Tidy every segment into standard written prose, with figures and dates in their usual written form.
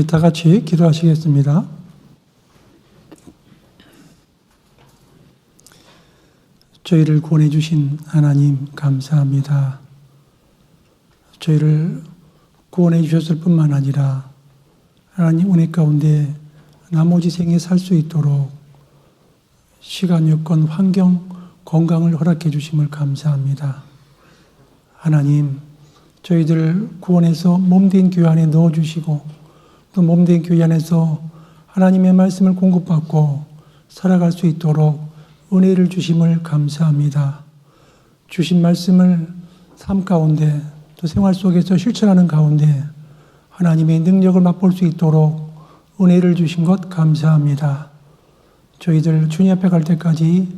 다 같이 기도하시겠습니다. 저희를 구원해 주신 하나님 감사합니다. 저희를 구원해 주셨을 뿐만 아니라 하나님 은혜 가운데 나머지 생에 살 수 있도록 시간, 여건, 환경, 건강을 허락해 주심을 감사합니다. 하나님, 저희들 구원해서 몸된 교회 안에 넣어주시고 또 몸된 교회 안에서 하나님의 말씀을 공급받고 살아갈 수 있도록 은혜를 주심을 감사합니다. 주신 말씀을 삶 가운데 또 생활 속에서 실천하는 가운데 하나님의 능력을 맛볼 수 있도록 은혜를 주신 것 감사합니다. 저희들 주님 앞에 갈 때까지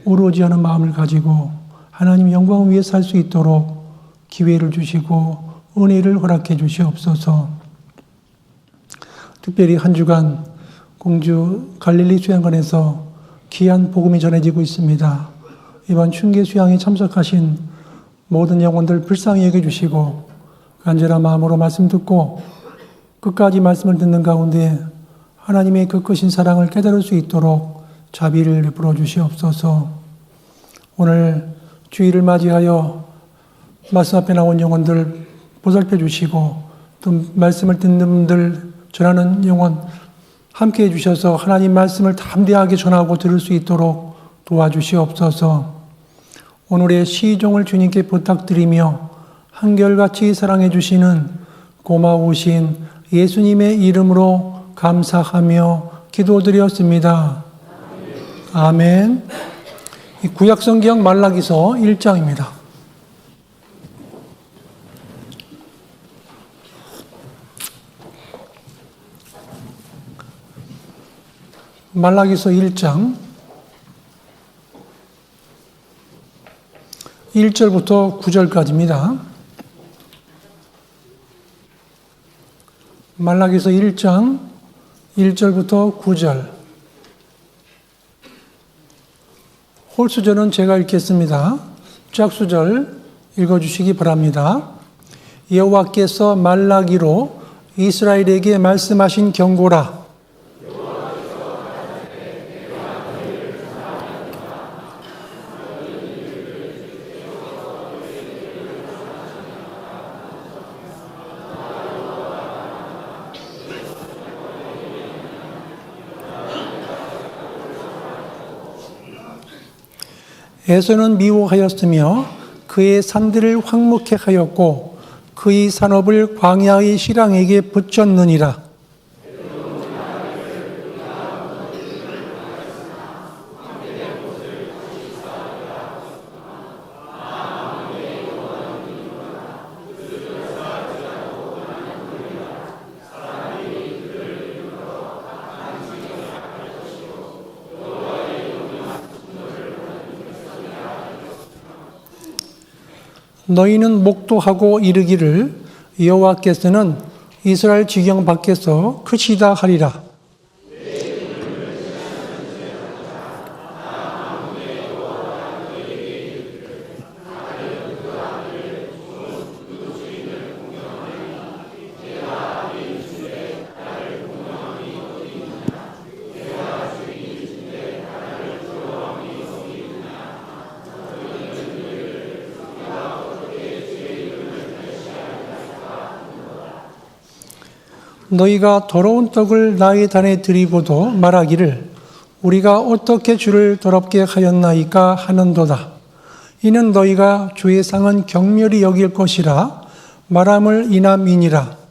오로지 하는 마음을 가지고 하나님의 영광을 위해 살 수 있도록 기회를 주시고 은혜를 허락해 주시옵소서. 특별히 한 주간 공주 갈릴리 수양관에서 귀한 복음이 전해지고 있습니다. 이번 춘계 수양에 참석하신 모든 영혼들 불쌍히 여겨주시고 간절한 마음으로 말씀 듣고 끝까지 말씀을 듣는 가운데 하나님의 그 크신 사랑을 깨달을 수 있도록 자비를 베풀어 주시옵소서. 오늘 주일을 맞이하여 말씀 앞에 나온 영혼들 보살펴 주시고 또 말씀을 듣는 분들 전하는 영혼 함께해 주셔서 하나님 말씀을 담대하게 전하고 들을 수 있도록 도와주시옵소서. 오늘의 시종을 주님께 부탁드리며 한결같이 사랑해 주시는 고마우신 예수님의 이름으로 감사하며 기도드렸습니다. 아멘. 구약성경 말라기서 1장입니다. 말라기서 1장 1절부터 9절까지입니다. 말라기서 1장 1절부터 9절. 홀수절은 제가 읽겠습니다. 짝수절 읽어주시기 바랍니다. 여호와께서 말라기로 이스라엘에게 말씀하신 경고라. 에서는 미워하였으며 그의 산들을 황무케 하였고 그의 산업을 광야의 실랑에게 붙였느니라. 너희는 목도하고 이르기를 여호와께서는 이스라엘 지경 밖에서 크시다 하리라. 너희가 더러운 떡을 나의 단에 드리고도 말하기를 우리가 어떻게 주를 더럽게 하였나이까 하는도다. 이는 너희가 주의 상은 경멸히 여길 것이라 말함을 인함이니라.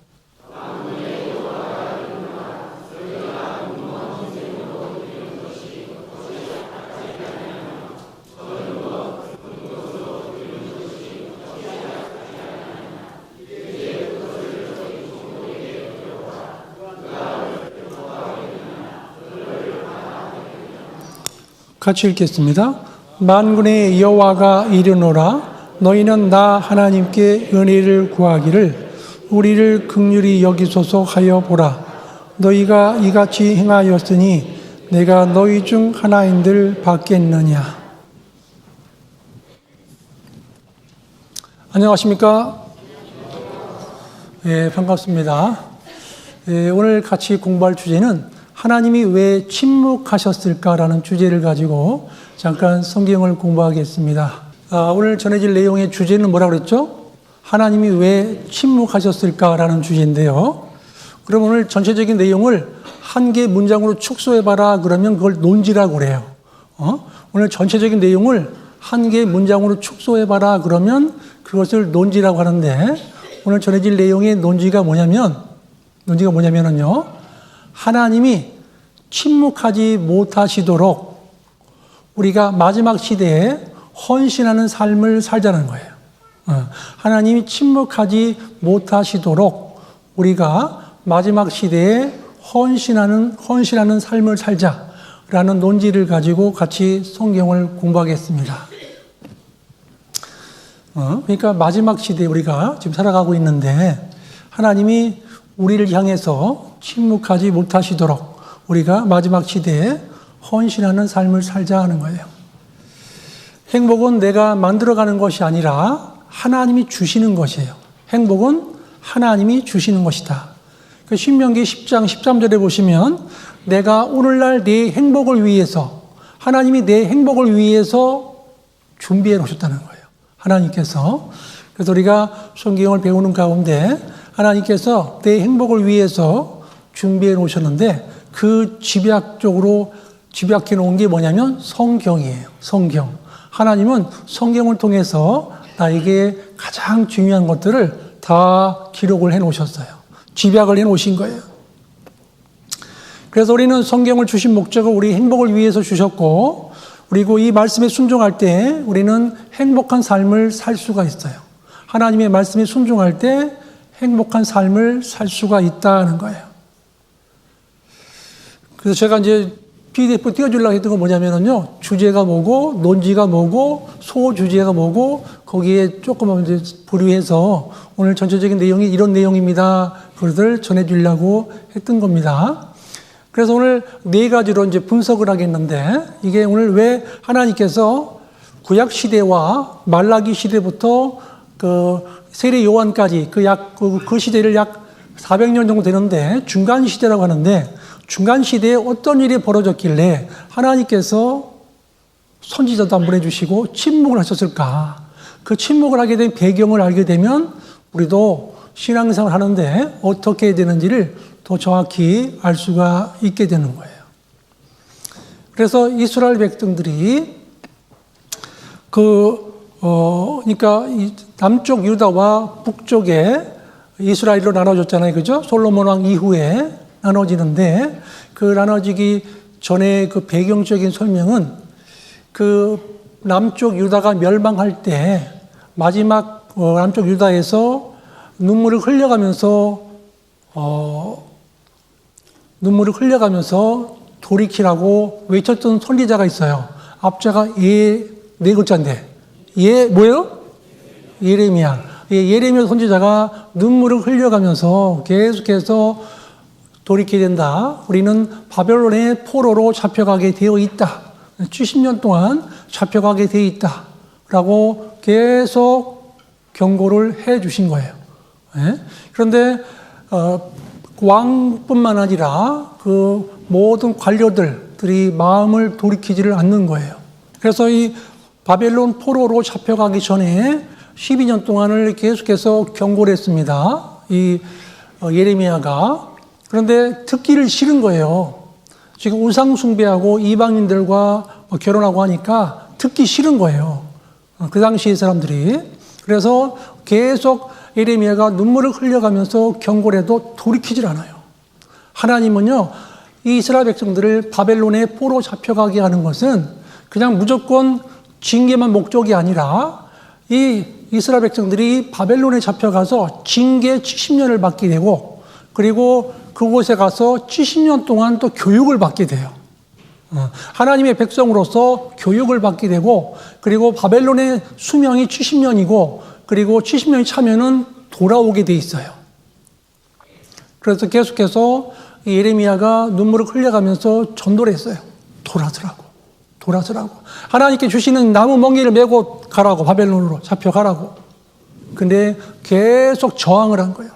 같이 읽겠습니다. 만군의 여호와가 이르노라. 너희는 나 하나님께 은혜를 구하기를 우리를 긍휼히 여기소서 하여 보라. 너희가 이같이 행하였으니 내가 너희 중 하나인들 받겠느냐. 안녕하십니까? 예, 반갑습니다. 오늘 같이 공부할 주제는 하나님이 왜 침묵하셨을까라는 주제를 가지고 잠깐 성경을 공부하겠습니다. 오늘 전해질 내용의 주제는 뭐라고 그랬죠? 하나님이 왜 침묵하셨을까라는 주제인데요. 그럼 오늘 전체적인 내용을 한 개 문장으로 축소해봐라 그러면 그걸 논지라고 그래요. 오늘 전체적인 내용을 한 개 문장으로 축소해봐라 그러면 그것을 논지라고 하는데, 오늘 전해질 내용의 논지가 뭐냐면요. 하나님이 침묵하지 못하시도록 우리가 마지막 시대에 헌신하는 삶을 살자는 거예요. 하나님이 침묵하지 못하시도록 우리가 마지막 시대에 헌신하는 삶을 살자라는 논지를 가지고 같이 성경을 공부하겠습니다. 그러니까 마지막 시대에 우리가 지금 살아가고 있는데 하나님이 우리를 향해서 침묵하지 못하시도록 우리가 마지막 시대에 헌신하는 삶을 살자 하는 거예요. 행복은 내가 만들어가는 것이 아니라 하나님이 주시는 것이에요. 행복은 하나님이 주시는 것이다. 그 신명기 10장 13절에 보시면 내가 오늘날 내 행복을 위해서, 하나님이 내 행복을 위해서 준비해 놓으셨다는 거예요. 하나님께서. 그래서 우리가 성경을 배우는 가운데 하나님께서 내 행복을 위해서 준비해 놓으셨는데 그 집약해 놓은 게 뭐냐면 성경이에요. 성경. 하나님은 성경을 통해서 나에게 가장 중요한 것들을 다 기록을 해 놓으셨어요. 집약을 해 놓으신 거예요. 그래서 우리는 성경을 주신 목적을 우리 행복을 위해서 주셨고, 그리고 이 말씀에 순종할 때 우리는 행복한 삶을 살 수가 있어요. 하나님의 말씀에 순종할 때 행복한 삶을 살 수가 있다는 거예요. 그래서 제가 이제 PDF 띄워주려고 했던 건 뭐냐면요. 주제가 뭐고, 논지가 뭐고, 소주제가 뭐고, 거기에 조금 이제 분류해서 오늘 전체적인 내용이 이런 내용입니다. 그것을 전해주려고 했던 겁니다. 그래서 오늘 네 가지로 이제 분석을 하겠는데, 이게 오늘 왜 하나님께서 구약 시대와 말라기 시대부터 그 세례 요한까지 그 시대를 약 400년 정도 되는데 중간 시대라고 하는데, 중간 시대에 어떤 일이 벌어졌길래 하나님께서 선지자도 안 보내주시고 침묵을 하셨을까? 그 침묵을 하게 된 배경을 알게 되면 우리도 신앙생활 하는데 어떻게 해야 되는지를 더 정확히 알 수가 있게 되는 거예요. 그래서 이스라엘 백성들이 그러니까 남쪽 유다와 북쪽에 이스라엘로 나눠졌잖아요. 그죠? 솔로몬 왕 이후에 나눠지는데, 그 나눠지기 전에 그 배경적인 설명은 그 남쪽 유다가 멸망할 때 마지막 남쪽 유다에서 눈물을 흘려가면서 돌이키라고 외쳤던 선지자가 있어요. 앞자가 네 글자인데 뭐예요? 예레미야. 예레미야 선지자가 눈물을 흘려가면서 계속해서 돌이키게 된다. 우리는 바벨론의 포로로 잡혀가게 되어 있다. 70년 동안 잡혀가게 되어 있다. 라고 계속 경고를 해 주신 거예요. 그런데 왕뿐만 아니라 그 모든 관료들이 마음을 돌이키지를 않는 거예요. 그래서 이 바벨론 포로로 잡혀가기 전에 12년 동안을 계속해서 경고를 했습니다. 이 예레미야가. 그런데 듣기를 싫은 거예요. 지금 우상 숭배하고 이방인들과 결혼하고 하니까 듣기 싫은 거예요. 그 당시 사람들이. 그래서 계속 예레미야가 눈물을 흘려가면서 경고를 해도 돌이키질 않아요. 하나님은요, 이 이스라엘 백성들을 바벨론에 포로 잡혀가게 하는 것은 그냥 무조건 징계만 목적이 아니라 이 이스라엘 백성들이 바벨론에 잡혀가서 징계 70년을 받게 되고, 그리고 그곳에 가서 70년 동안 또 교육을 받게 돼요. 하나님의 백성으로서 교육을 받게 되고, 그리고 바벨론의 수명이 70년이고, 그리고 70년이 차면은 돌아오게 돼 있어요. 그래서 계속해서 예레미야가 눈물을 흘려가면서 전도를 했어요. 돌아서라고. 하나님께 주시는 나무 멍게를 메고 가라고, 바벨론으로 잡혀가라고. 근데 계속 저항을 한 거예요.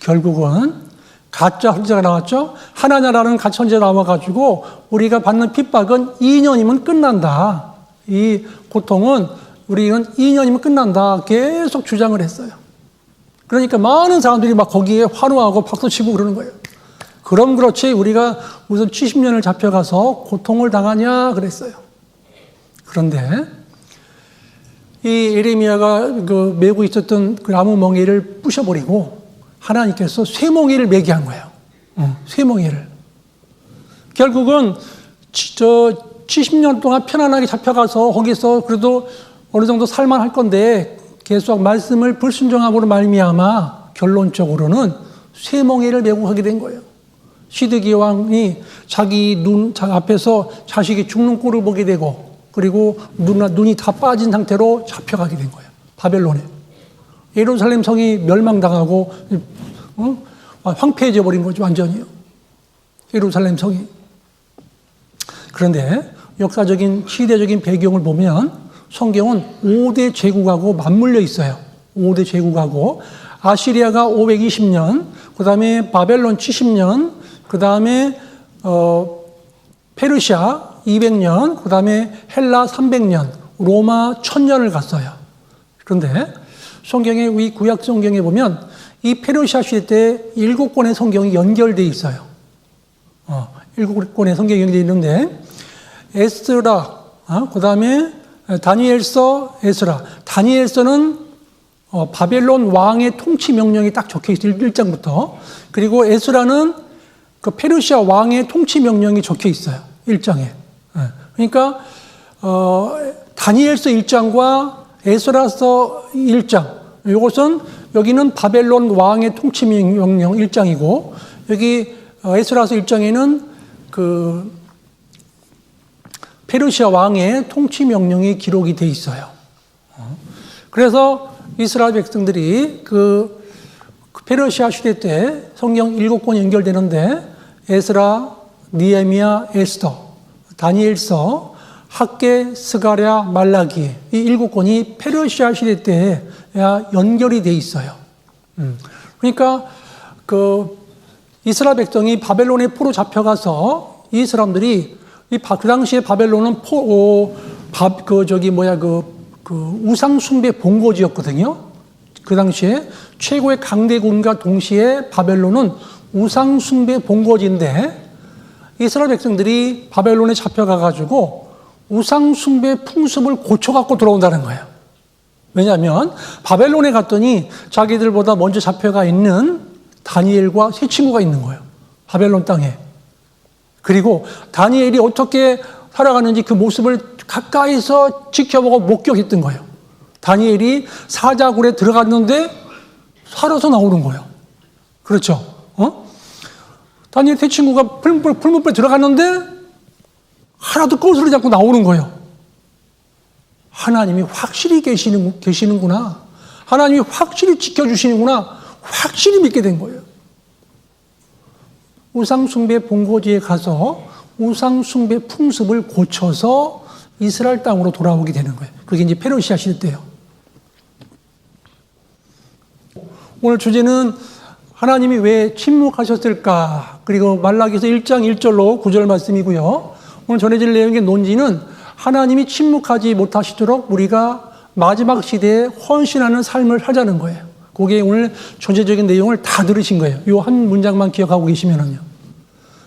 결국은 가짜 선지자가 나왔죠. 하나냐라는 가짜 선지자가 나와가지고 우리가 받는 핍박은 2년이면 끝난다. 이 고통은 우리는 2년이면 끝난다. 계속 주장을 했어요. 그러니까 많은 사람들이 막 거기에 환호하고 박수치고 그러는 거예요. 그럼 그렇지 우리가 무슨 70년을 잡혀가서 고통을 당하냐 그랬어요. 그런데 이 예레미야가 그 메고 있었던 그 나무 멍에를 부셔버리고 하나님께서 쇠멍에를 매게 한 거예요. 쇠멍에를. 결국은 70년 동안 편안하게 잡혀가서 거기서 그래도 어느 정도 살만할 건데 계속 말씀을 불순종함으로 말미암아 결론적으로는 쇠멍에를 메고 하게 된 거예요. 시드기야 왕이 자기 눈 앞에서 자식이 죽는 꼴을 보게 되고 그리고 눈이 다 빠진 상태로 잡혀가게 된 거예요. 바벨론에. 예루살렘 성이 멸망당하고 황폐해져 버린 거죠. 완전히요. 예루살렘 성이. 그런데 역사적인 시대적인 배경을 보면 성경은 5대 제국하고 맞물려 있어요. 5대 제국하고 아시리아가 520년, 그 다음에 바벨론 70년, 그 다음에 페르시아 200년, 그 다음에 헬라 300년, 로마 1000년을 갔어요. 그런데 성경의 이 구약 성경에 보면 이 페르시아 시대 때 7권의 성경이 연결되어 있어요. 7권의 성경이 연결되어 있는데 에스라, 그 다음에 다니엘서, 에스라. 다니엘서는 바벨론 왕의 통치 명령이 딱 적혀 있어요. 1장부터. 그리고 에스라는 그 페르시아 왕의 통치 명령이 적혀 있어요. 1장에. 그러니까 다니엘서 1장과 에스라서 1장. 이것은 여기는 바벨론 왕의 통치 명령 1장이고 여기 에스라서 1장에는 그 페르시아 왕의 통치 명령이 기록이 돼 있어요. 그래서 이스라엘 백성들이 그 페르시아 시대 때 성경 7권이 연결되는데 에스라, 니에미야, 에스더, 다니엘서, 학개, 스가랴, 말라기 이 7권이 페르시아 시대 때 연결이 돼 있어요. 그러니까 그 이스라엘 백성이 바벨론에 포로 잡혀가서 이 사람들이 그 당시에 바벨론은 우상 숭배 본거지였거든요. 그 당시에 최고의 강대국과 동시에 바벨론은 우상 숭배 본거지인데 이스라엘 백성들이 바벨론에 잡혀가가지고 우상 숭배 풍습을 고쳐갖고 들어온다는 거예요. 왜냐하면 바벨론에 갔더니 자기들보다 먼저 잡혀가 있는 다니엘과 세 친구가 있는 거예요. 바벨론 땅에. 그리고 다니엘이 어떻게 살아가는지 그 모습을 가까이서 지켜보고 목격했던 거예요. 다니엘이 사자굴에 들어갔는데 살아서 나오는 거예요. 그렇죠? 다니엘 세 친구가 풀무불에 들어갔는데 하나도 꼬스를 잡고 나오는 거예요. 하나님이 확실히 계시는구나. 하나님이 확실히 지켜주시는구나. 확실히 믿게 된 거예요. 우상숭배 본거지에 가서 우상숭배 풍습을 고쳐서 이스라엘 땅으로 돌아오게 되는 거예요. 그게 이제 페르시아 시대 때예요. 오늘 주제는 하나님이 왜 침묵하셨을까? 그리고 말라기서 1장 1절로 9절 말씀이고요. 오늘 전해질 내용의 논지는 하나님이 침묵하지 못하시도록 우리가 마지막 시대에 헌신하는 삶을 하자는 거예요. 그게 오늘 전체적인 내용을 다 들으신 거예요. 이 한 문장만 기억하고 계시면은요.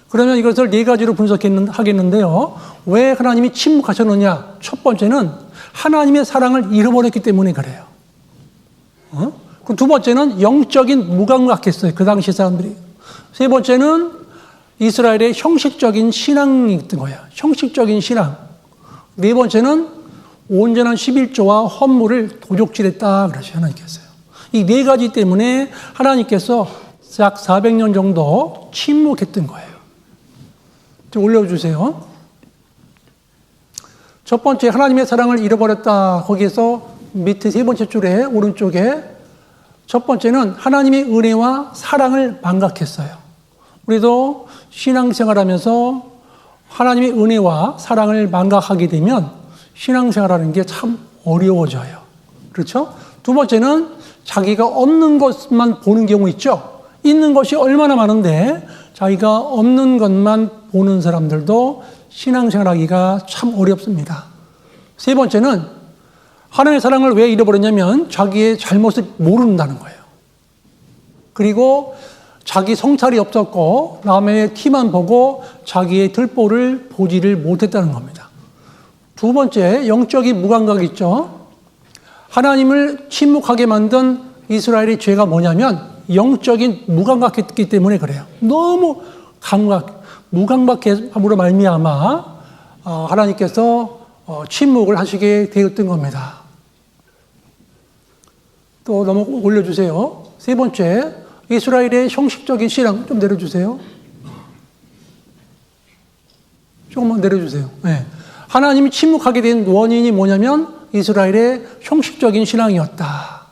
그러면 이것을 네 가지로 분석하겠는데요. 왜 하나님이 침묵하셨느냐? 첫 번째는 하나님의 사랑을 잃어버렸기 때문에 그래요. 그 두 번째는 영적인 무감각했어요. 그 당시 사람들이. 세 번째는 이스라엘의 형식적인 신앙이 있던 거예요. 형식적인 신앙. 네 번째는 온전한 11조와 헌물을 도적질했다 그러죠. 하나님께서요. 이 네 가지 때문에 하나님께서 약 400년 정도 침묵했던 거예요. 좀 올려주세요. 첫 번째, 하나님의 사랑을 잃어버렸다. 거기에서 밑에 세 번째 줄에 오른쪽에 첫 번째는 하나님의 은혜와 사랑을 망각했어요. 우리도 신앙생활하면서 하나님의 은혜와 사랑을 망각하게 되면 신앙생활하는 게 참 어려워져요. 그렇죠? 두 번째는 자기가 없는 것만 보는 경우 있죠. 있는 것이 얼마나 많은데 자기가 없는 것만 보는 사람들도 신앙생활하기가 참 어렵습니다. 세 번째는 하나님의 사랑을 왜 잃어버렸냐면 자기의 잘못을 모른다는 거예요. 그리고 자기 성찰이 없었고 남의 티만 보고 자기의 들보를 보지를 못했다는 겁니다. 두 번째, 영적인 무감각이 있죠. 하나님을 침묵하게 만든 이스라엘의 죄가 뭐냐면 영적인 무감각했기 때문에 그래요. 너무 무감각함으로 말미암아 하나님께서 침묵을 하시게 되었던 겁니다. 또 넘어 올려주세요. 세 번째, 이스라엘의 형식적인 신앙 좀 내려주세요. 조금만 내려주세요. 네. 하나님이 침묵하게 된 원인이 뭐냐면 이스라엘의 형식적인 신앙이었다.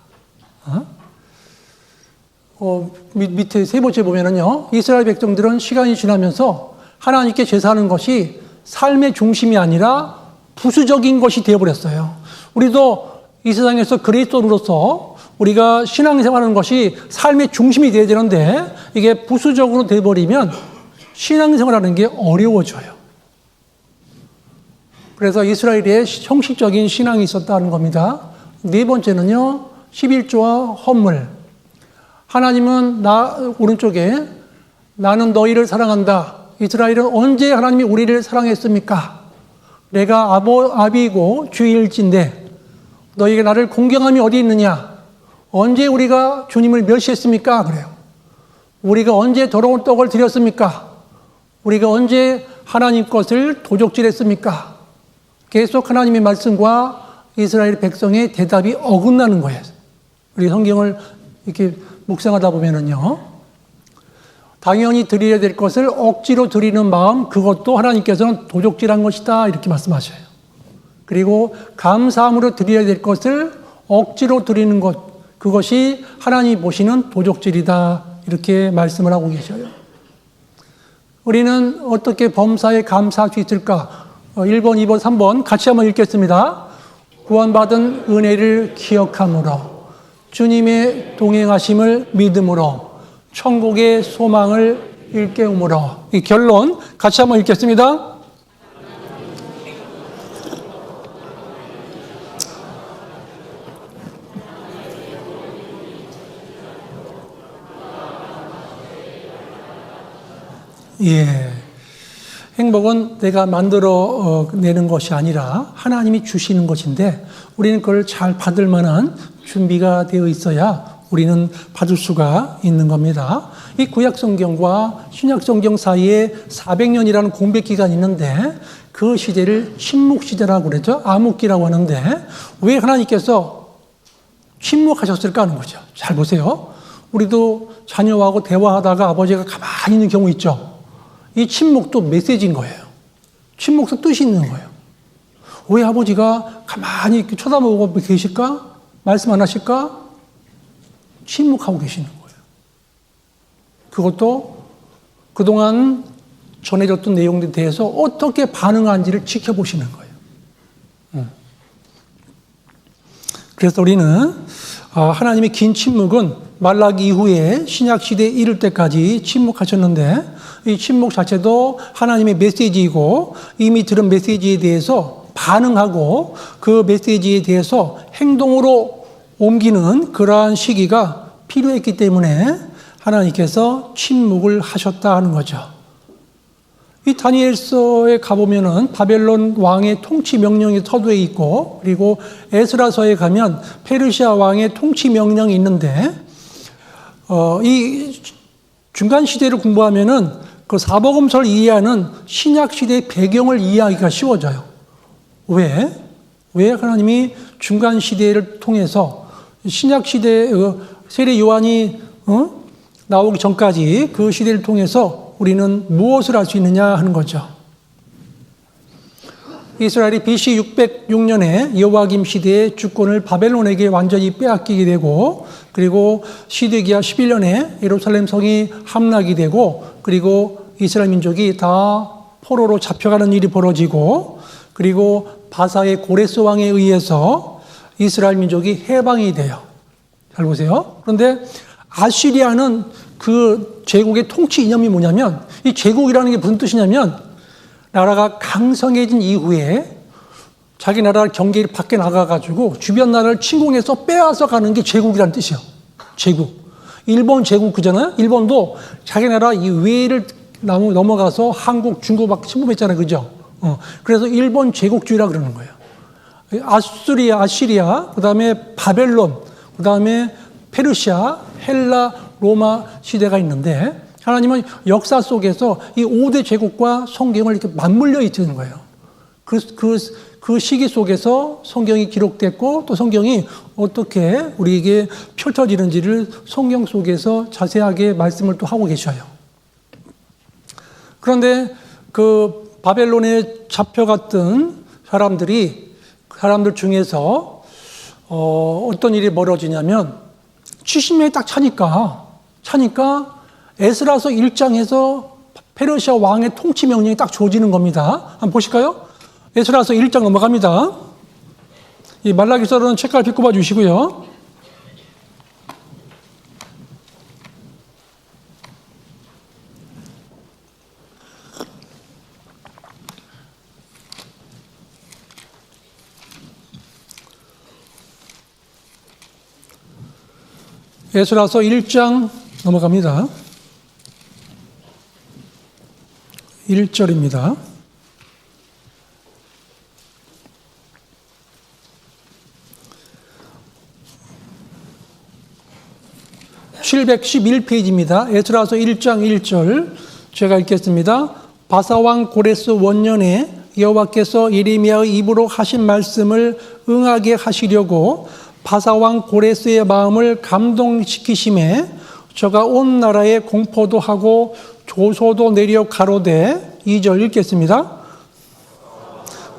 밑에 세 번째 보면은요, 이스라엘 백성들은 시간이 지나면서 하나님께 제사하는 것이 삶의 중심이 아니라 부수적인 것이 되어버렸어요. 우리도 이 세상에서 그리스도인으로서 우리가 신앙생활하는 것이 삶의 중심이 되어야 되는데 이게 부수적으로 되어버리면 신앙생활하는 게 어려워져요. 그래서 이스라엘의 형식적인 신앙이 있었다는 겁니다. 네 번째는요, 11조와 헌물. 하나님은 오른쪽에 나는 너희를 사랑한다. 이스라엘은 언제 하나님이 우리를 사랑했습니까? 내가 아비이고 주일일진데 너희가 나를 공경함이 어디 있느냐? 언제 우리가 주님을 멸시했습니까? 그래요. 우리가 언제 더러운 떡을 드렸습니까? 우리가 언제 하나님 것을 도적질했습니까? 계속 하나님의 말씀과 이스라엘 백성의 대답이 어긋나는 거예요. 우리 성경을 이렇게 묵상하다 보면은요, 당연히 드려야 될 것을 억지로 드리는 마음, 그것도 하나님께서는 도적질한 것이다 이렇게 말씀하셔요. 그리고 감사함으로 드려야 될 것을 억지로 드리는 것, 그것이 하나님이 보시는 도적질이다 이렇게 말씀을 하고 계셔요. 우리는 어떻게 범사에 감사할 수 있을까? 1번, 2번, 3번 같이 한번 읽겠습니다. 구원받은 은혜를 기억함으로, 주님의 동행하심을 믿음으로, 천국의 소망을 일깨움으로. 이 결론 같이 한번 읽겠습니다. 예. 행복은 내가 만들어 내는 것이 아니라 하나님이 주시는 것인데 우리는 그걸 잘 받을 만한 준비가 되어 있어야 우리는 받을 수가 있는 겁니다. 이 구약성경과 신약성경 사이에 400년이라는 공백기간이 있는데 그 시대를 침묵시대라고 그랬죠. 암흑기라고 하는데 왜 하나님께서 침묵하셨을까 하는 거죠. 잘 보세요. 우리도 자녀하고 대화하다가 아버지가 가만히 있는 경우 있죠. 이 침묵도 메시지인 거예요. 침묵도 뜻이 있는 거예요. 왜 아버지가 가만히 이렇게 쳐다보고 계실까? 말씀 안 하실까? 침묵하고 계시는 거예요. 그것도 그동안 전해졌던 내용들에 대해서 어떻게 반응하는지를 지켜보시는 거예요. 그래서 우리는 하나님의 긴 침묵은 말라기 이후에 신약시대에 이를 때까지 침묵하셨는데 이 침묵 자체도 하나님의 메시지이고 이미 들은 메시지에 대해서 반응하고 그 메시지에 대해서 행동으로 옮기는 그러한 시기가 필요했기 때문에 하나님께서 침묵을 하셨다 하는 거죠. 이 다니엘서에 가보면은 바벨론 왕의 통치 명령이 서두에 있고 그리고 에스라서에 가면 페르시아 왕의 통치 명령이 있는데 이 중간 시대를 공부하면은 그 사복음서를 이해하는 신약 시대의 배경을 이해하기가 쉬워져요. 왜 하나님이 중간 시대를 통해서 신약 시대 세례 요한이 나오기 전까지 그 시대를 통해서 우리는 무엇을 할 수 있느냐 하는 거죠. 이스라엘이 BC 606년에 여호와김 시대의 주권을 바벨론에게 완전히 빼앗기게 되고 그리고 시드기야 11년에 예루살렘 성이 함락이 되고 그리고 이스라엘 민족이 다 포로로 잡혀가는 일이 벌어지고 그리고 바사의 고레스 왕에 의해서 이스라엘 민족이 해방이 돼요. 잘 보세요. 그런데 아시리아는 그 제국의 통치 이념이 뭐냐면, 이 제국이라는 게 무슨 뜻이냐면, 나라가 강성해진 이후에 자기 나라 경계를 밖에 나가가지고 주변 나라를 침공해서 빼앗아 가는 게 제국이라는 뜻이에요. 제국. 일본 제국 그잖아요. 일본도 자기 나라 이 외를 넘어가서 한국, 중국밖에 침범했잖아요. 그죠? 그래서 일본 제국주의라 그러는 거예요. 아시리아, 그 다음에 바벨론, 그 다음에 페르시아, 헬라, 로마 시대가 있는데, 하나님은 역사 속에서 이 5대 제국과 성경을 이렇게 맞물려 있는 거예요. 그 시기 속에서 성경이 기록됐고, 또 성경이 어떻게 우리에게 펼쳐지는지를 성경 속에서 자세하게 말씀을 또 하고 계셔요. 그런데 그 바벨론에 잡혀갔던 사람들 중에서 어떤 일이 벌어지냐면 70년이 딱 차니까 에스라서 1장에서 페르시아 왕의 통치 명령이 딱 주어지는 겁니다. 한번 보실까요? 에스라서 1장 넘어갑니다. 이 말라기서는 책갈 비꼽아 주시고요. 에스라서 1장 넘어갑니다. 1절입니다. (711페이지입니다) 에스라서 1장 1절 제가 읽겠습니다. 바사왕 고레스 원년에 여호와께서 예레미야의 입으로 하신 말씀을 응하게 하시려고 바사왕 고레스의 마음을 감동시키심에 저가 온 나라에 공포도 하고 조소도 내려 가로되 2절 읽겠습니다.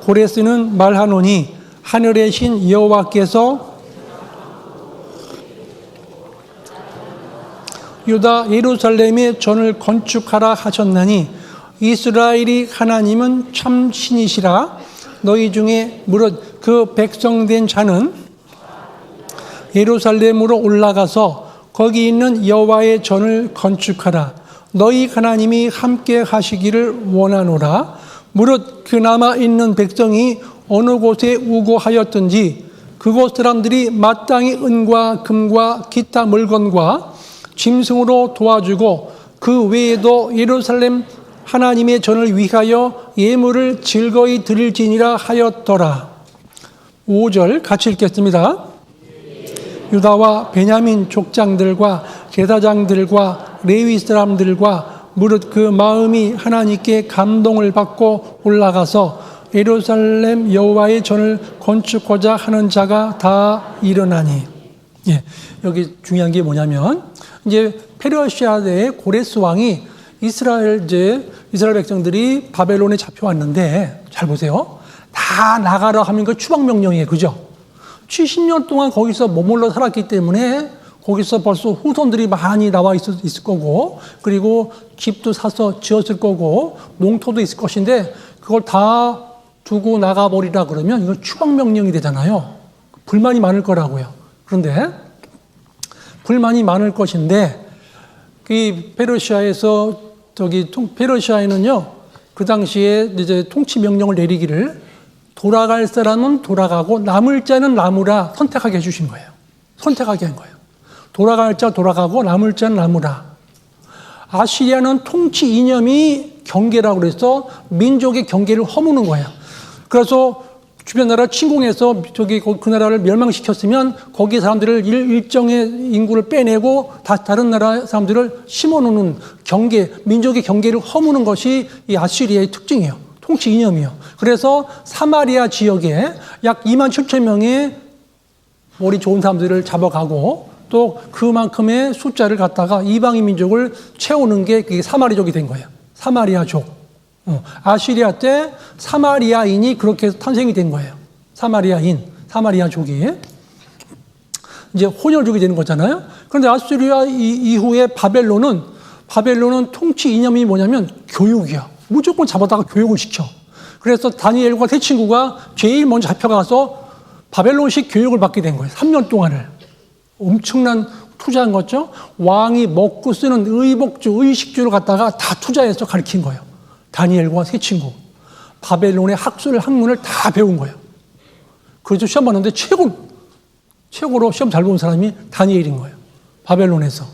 고레스는 말하노니 하늘의 신 여호와께서 유다 예루살렘에 전을 건축하라 하셨나니 이스라엘이 하나님은 참 신이시라. 너희 중에 무릇 그 백성된 자는 예루살렘으로 올라가서 거기 있는 여호와의 전을 건축하라. 너희 하나님이 함께 하시기를 원하노라. 무릇 그 남아 있는 백성이 어느 곳에 우고하였든지 그곳 사람들이 마땅히 은과 금과 기타 물건과 짐승으로 도와주고 그 외에도 예루살렘 하나님의 전을 위하여 예물을 즐거이 드릴지니라 하였더라. 5절 같이 읽겠습니다. 유다와 베냐민 족장들과 제사장들과 레위 사람들과 무릇 그 마음이 하나님께 감동을 받고 올라가서 예루살렘 여호와의 전을 건축하고자 하는 자가 다 일어나니. 예, 여기 중요한 게 뭐냐면 이제 페르시아의 고레스 왕이 이스라엘 백성들이 바벨론에 잡혀왔는데 잘 보세요. 다 나가라 하면 그 추방 명령이에요. 그죠? 70년 동안 거기서 머물러 살았기 때문에 거기서 벌써 후손들이 많이 나와 있을 거고, 그리고 집도 사서 지었을 거고, 농토도 있을 것인데 그걸 다 두고 나가버리라 그러면 이건 추방명령이 되잖아요. 불만이 많을 거라고요. 그런데 불만이 많을 것인데 이 페르시아에는요, 그 당시에 이제 통치 명령을 내리기를 돌아갈 사람은 돌아가고 남을 자는 남으라 선택하게 해주신 거예요. 선택하게 한 거예요. 돌아갈 자 돌아가고 남을 자는 남으라. 아시리아는 통치 이념이 경계라고 그래서 민족의 경계를 허무는 거예요. 그래서 주변 나라 침공해서 그 나라를 멸망시켰으면 거기 사람들을 일정의 인구를 빼내고 다른 나라 사람들을 심어놓는 경계, 민족의 경계를 허무는 것이 이 아시리아의 특징이에요. 통치 이념이요. 그래서 사마리아 지역에 약 2만 7천 명의 머리 좋은 사람들을 잡아가고 또 그만큼의 숫자를 갖다가 이방인 민족을 채우는 게 그게 사마리족이 된 거예요. 사마리아족. 아시리아 때 사마리아인이 그렇게 탄생이 된 거예요. 사마리아족이. 이제 혼혈족이 되는 거잖아요. 그런데 아시리아 이후에 바벨론은 통치 이념이 뭐냐면 교육이야. 무조건 잡아다가 교육을 시켜. 그래서 다니엘과 세 친구가 제일 먼저 잡혀가서 바벨론식 교육을 받게 된 거예요. 3년 동안을. 엄청난 투자한 거죠. 왕이 먹고 쓰는 의복주, 의식주를 갖다가 다 투자해서 가르친 거예요. 다니엘과 세 친구. 바벨론의 학문을 다 배운 거예요. 그래서 시험 봤는데 최고로 시험 잘 본 사람이 다니엘인 거예요. 바벨론에서.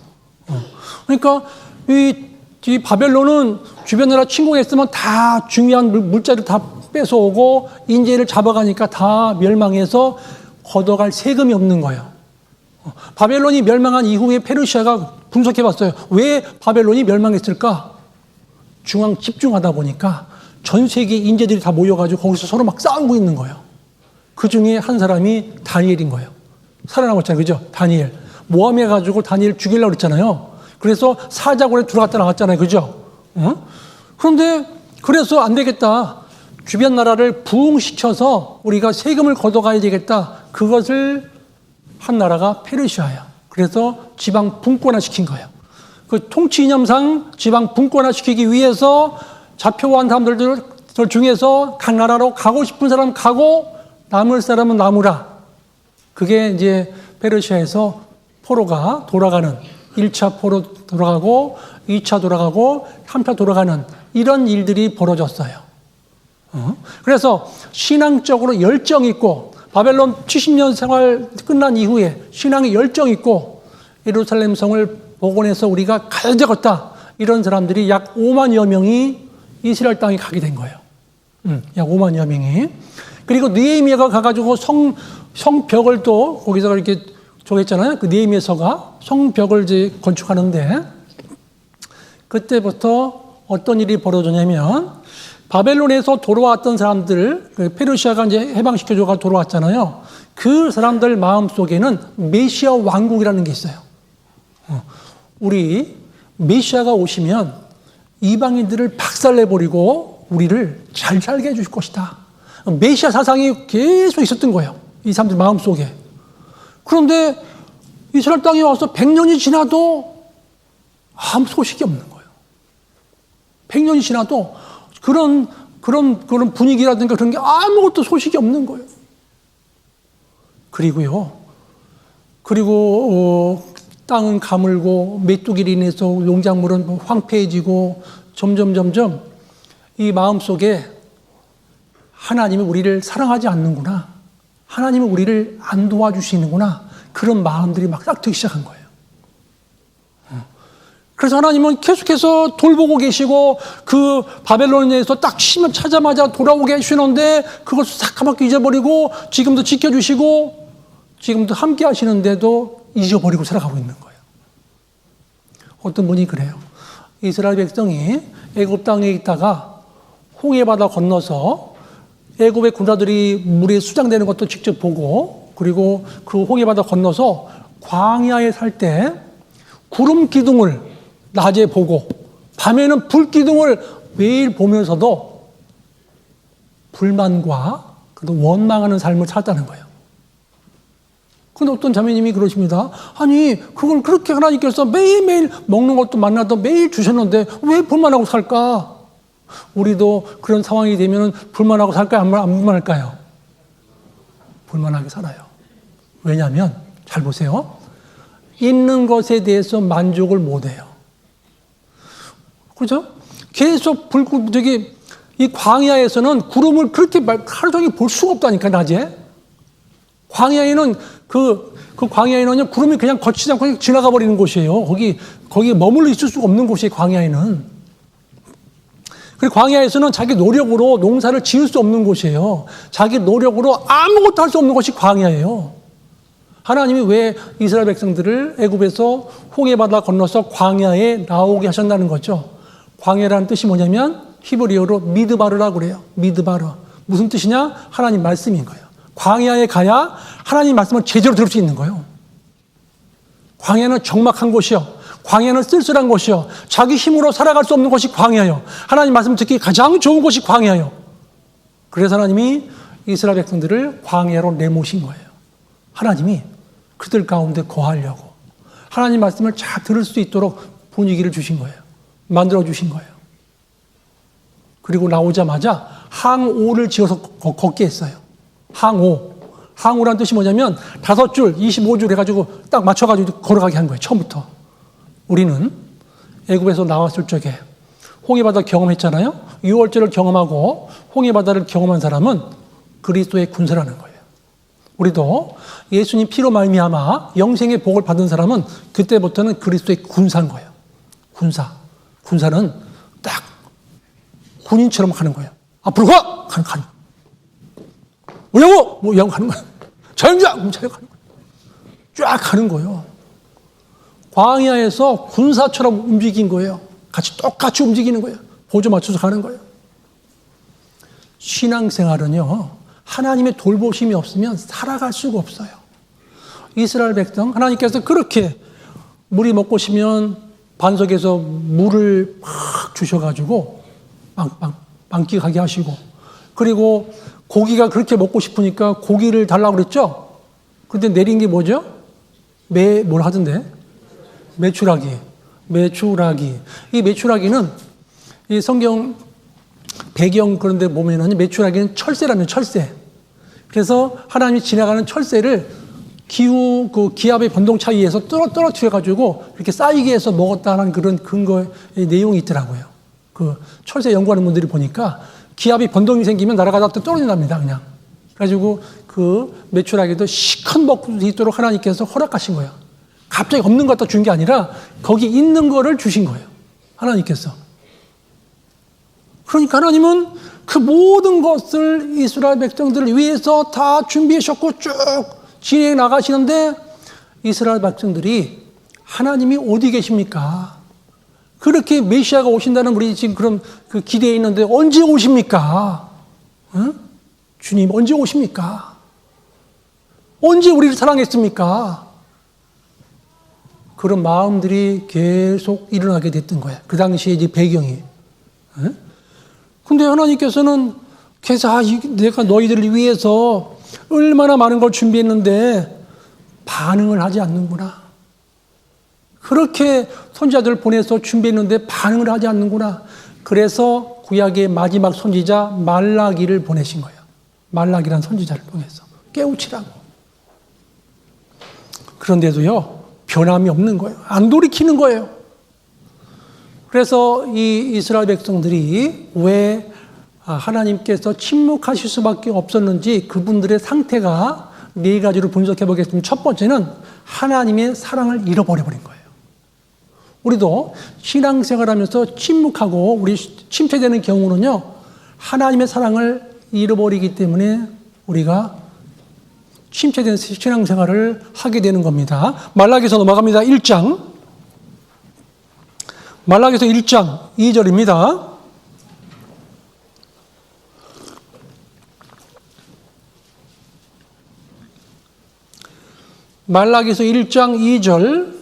그러니까 이 바벨론은 주변 나라 침공했으면 다 중요한 물자를 다 뺏어오고 인재를 잡아가니까 다 멸망해서 걷어갈 세금이 없는 거예요. 바벨론이 멸망한 이후에 페르시아가 분석해봤어요. 왜 바벨론이 멸망했을까? 집중하다 보니까 전 세계 인재들이 다 모여가지고 거기서 서로 막 싸우고 있는 거예요. 그 중에 한 사람이 다니엘인 거예요. 살아남았잖아요. 그죠? 다니엘. 모함해가지고 다니엘 죽이려고 그랬잖아요. 그래서 사자굴에 들어갔다 나갔잖아요. 그죠? 그런데 그래서 안 되겠다. 주변 나라를 부흥시켜서 우리가 세금을 걷어가야 되겠다. 그것을 한 나라가 페르시아예요. 그래서 지방 분권화시킨 거예요. 그 통치 이념상 지방 분권화시키기 위해서 잡혀온 사람들 중에서 각 나라로 가고 싶은 사람 가고 남을 사람은 남으라. 그게 이제 페르시아에서 포로가 돌아가는 1차 포로 돌아가고 2차 돌아가고 3차 돌아가는 이런 일들이 벌어졌어요. 그래서 신앙적으로 열정 있고 바벨론 70년 생활 끝난 이후에 신앙에 열정 있고 예루살렘 성을 복원해서 우리가 가야 되겠다. 이런 사람들이 약 5만여 명이 이스라엘 땅에 가게 된 거예요. 약 5만여 명이. 그리고 느헤미야가 가가지고 성벽을 또 거기서 이렇게 저겠잖아요. 그 느헤미야서가 성벽을 이제 건축하는데 그때부터 어떤 일이 벌어졌냐면 바벨론에서 돌아왔던 사람들, 페르시아가 이제 해방시켜줘가 돌아왔잖아요. 그 사람들 마음속에는 메시아 왕국이라는 게 있어요. 우리 메시아가 오시면 이방인들을 박살내버리고 우리를 잘 살게 해줄 것이다. 메시아 사상이 계속 있었던 거예요. 이 사람들 마음속에. 그런데 이스라엘 땅에 와서 100년이 지나도 아무 소식이 없는 거예요. 100년이 지나도 그런 분위기라든가 그런 게 아무것도 소식이 없는 거예요. 그리고 땅은 가물고 메뚜기로 인해서 농작물은 황폐해지고 점점 이 마음속에 하나님이 우리를 사랑하지 않는구나. 하나님은 우리를 안 도와주시는구나. 그런 마음들이 막 싹 들기 시작한 거예요. 그래서 하나님은 계속해서 돌보고 계시고 그 바벨론에서 딱 치면 찾자마자 돌아오게 해주시는데 그것을 싹하게 잊어버리고 지금도 지켜주시고 지금도 함께 하시는데도 잊어버리고 살아가고 있는 거예요. 어떤 분이 그래요. 이스라엘 백성이 애굽 땅에 있다가 홍해바다 건너서 애굽의 군사들이 물에 수장되는 것도 직접 보고 그리고 그 홍해바다 건너서 광야에 살 때 구름 기둥을 낮에 보고 밤에는 불 기둥을 매일 보면서도 불만과 원망하는 삶을 살았다는 거예요. 그런데 어떤 자매님이 그러십니다. 아니 그걸 그렇게 하나님께서 매일매일 먹는 것도 만나도 매일 주셨는데 왜 불만하고 살까? 우리도 그런 상황이 되면 불만하고 살까요? 안 불만할까요? 불만하게 살아요. 왜냐하면 잘 보세요. 있는 것에 대해서 만족을 못해요. 그렇죠? 계속 이 광야에서는 구름을 그렇게 하루 종일 볼 수가 없다니까, 낮에. 광야에는 광야에는요, 구름이 그냥 거치지 않고 지나가 버리는 곳이에요. 거기 머물러 있을 수가 없는 곳이에요, 광야에는. 그리고 광야에서는 자기 노력으로 농사를 지을 수 없는 곳이에요. 자기 노력으로 아무것도 할 수 없는 곳이 광야예요. 하나님이 왜 이스라엘 백성들을 애굽에서 홍해바다 건너서 광야에 나오게 하셨다는 거죠. 광야라는 뜻이 뭐냐면 히브리어로 미드바르라고 그래요. 미드바르. 무슨 뜻이냐? 하나님 말씀인 거예요. 광야에 가야 하나님 말씀을 제대로 들을 수 있는 거예요. 광야는 적막한 곳이요. 광야는 쓸쓸한 곳이요. 자기 힘으로 살아갈 수 없는 곳이 광야요. 하나님 말씀 듣기 가장 좋은 곳이 광야요. 그래서 하나님이 이스라엘 백성들을 광야로 내모신 거예요. 하나님이 그들 가운데 거하려고 하나님 말씀을 잘 들을 수 있도록 분위기를 주신 거예요. 만들어 주신 거예요. 그리고 나오자마자 항오를 지어서 걷게 했어요. 항오. 항우라는 뜻이 뭐냐면 5줄, 25줄 해가지고 딱 맞춰가지고 걸어가게 한 거예요. 처음부터. 우리는 애굽에서 나왔을 적에 홍해바다 경험했잖아요. 유월절을 경험하고 홍해바다를 경험한 사람은 그리스도의 군사라는 거예요. 우리도 예수님 피로 말미암아 영생의 복을 받은 사람은 그때부터는 그리스도의 군사인 거예요. 군사. 군사는 딱 군인처럼 가는 거예요. 앞으로 가! 가는. 뭐냐고! 뭐냐고 가는 거예요. 자영자! 가는 거예요. 쫙 가는 거예요. 광야에서 군사처럼 움직인 거예요. 똑같이 움직이는 거예요. 보조 맞춰서 가는 거예요. 신앙생활은요, 하나님의 돌보심이 없으면 살아갈 수가 없어요. 이스라엘 백성, 하나님께서 그렇게 물이 먹고 싶으면 반석에서 물을 막 주셔가지고 빵빵 가게 하시고, 그리고 고기가 그렇게 먹고 싶으니까 고기를 달라고 그랬죠? 그런데 내린 게 뭐죠? 뭘 하던데? 메추라기. 이 메추라기는 이 성경 배경 그런 데 보면은 메추라기는 철새라면 철새. 그래서 하나님이 지나가는 철새를 기압의 변동 차이에서 떨어뜨려가지고 이렇게 쌓이게 해서 먹었다는 그런 근거의 내용이 있더라고요. 그 철새 연구하는 분들이 보니까 기압이 변동이 생기면 날아가다 떨어진답니다, 그냥. 그래가지고 그 메추라기도 시큰 먹을 수 있도록 하나님께서 허락하신 거예요. 갑자기 없는 것 갖다 준 게 아니라 거기 있는 거를 주신 거예요. 하나님께서. 그러니까 하나님은 그 모든 것을 이스라엘 백성들을 위해서 다 준비하셨고 쭉 진행해 나가시는데 이스라엘 백성들이 하나님이 어디 계십니까? 그렇게 메시아가 오신다는 우리 지금 그런 그 기대에 있는데 언제 오십니까? 응? 주님 언제 오십니까? 언제 우리를 사랑했습니까? 그런 마음들이 계속 일어나게 됐던 거야. 그 당시에 이제 배경이. 근데 하나님께서는 그래서 내가 너희들을 위해서 얼마나 많은 걸 준비했는데 반응을 하지 않는구나. 그렇게 선지자들을 보내서 준비했는데 반응을 하지 않는구나. 그래서 구약의 마지막 선지자 말라기를 보내신 거예요. 말라기라는 선지자를 통해서 깨우치라고. 그런데도요. 변함이 없는 거예요. 안 돌이키는 거예요. 그래서 이 이스라엘 백성들이 왜 하나님께서 침묵하실 수밖에 없었는지 그분들의 상태가 4가지로 분석해 보겠습니다. 첫 번째는 하나님의 사랑을 잃어버려 버린 거예요. 우리도 신앙생활하면서 침묵하고 우리 침체되는 경우는요. 하나님의 사랑을 잃어버리기 때문에 우리가 침체된 신앙생활을 하게 되는 겁니다. 말라기서 넘어갑니다. 1장. 말라기서 1장 2절입니다. 말라기서 1장 2절.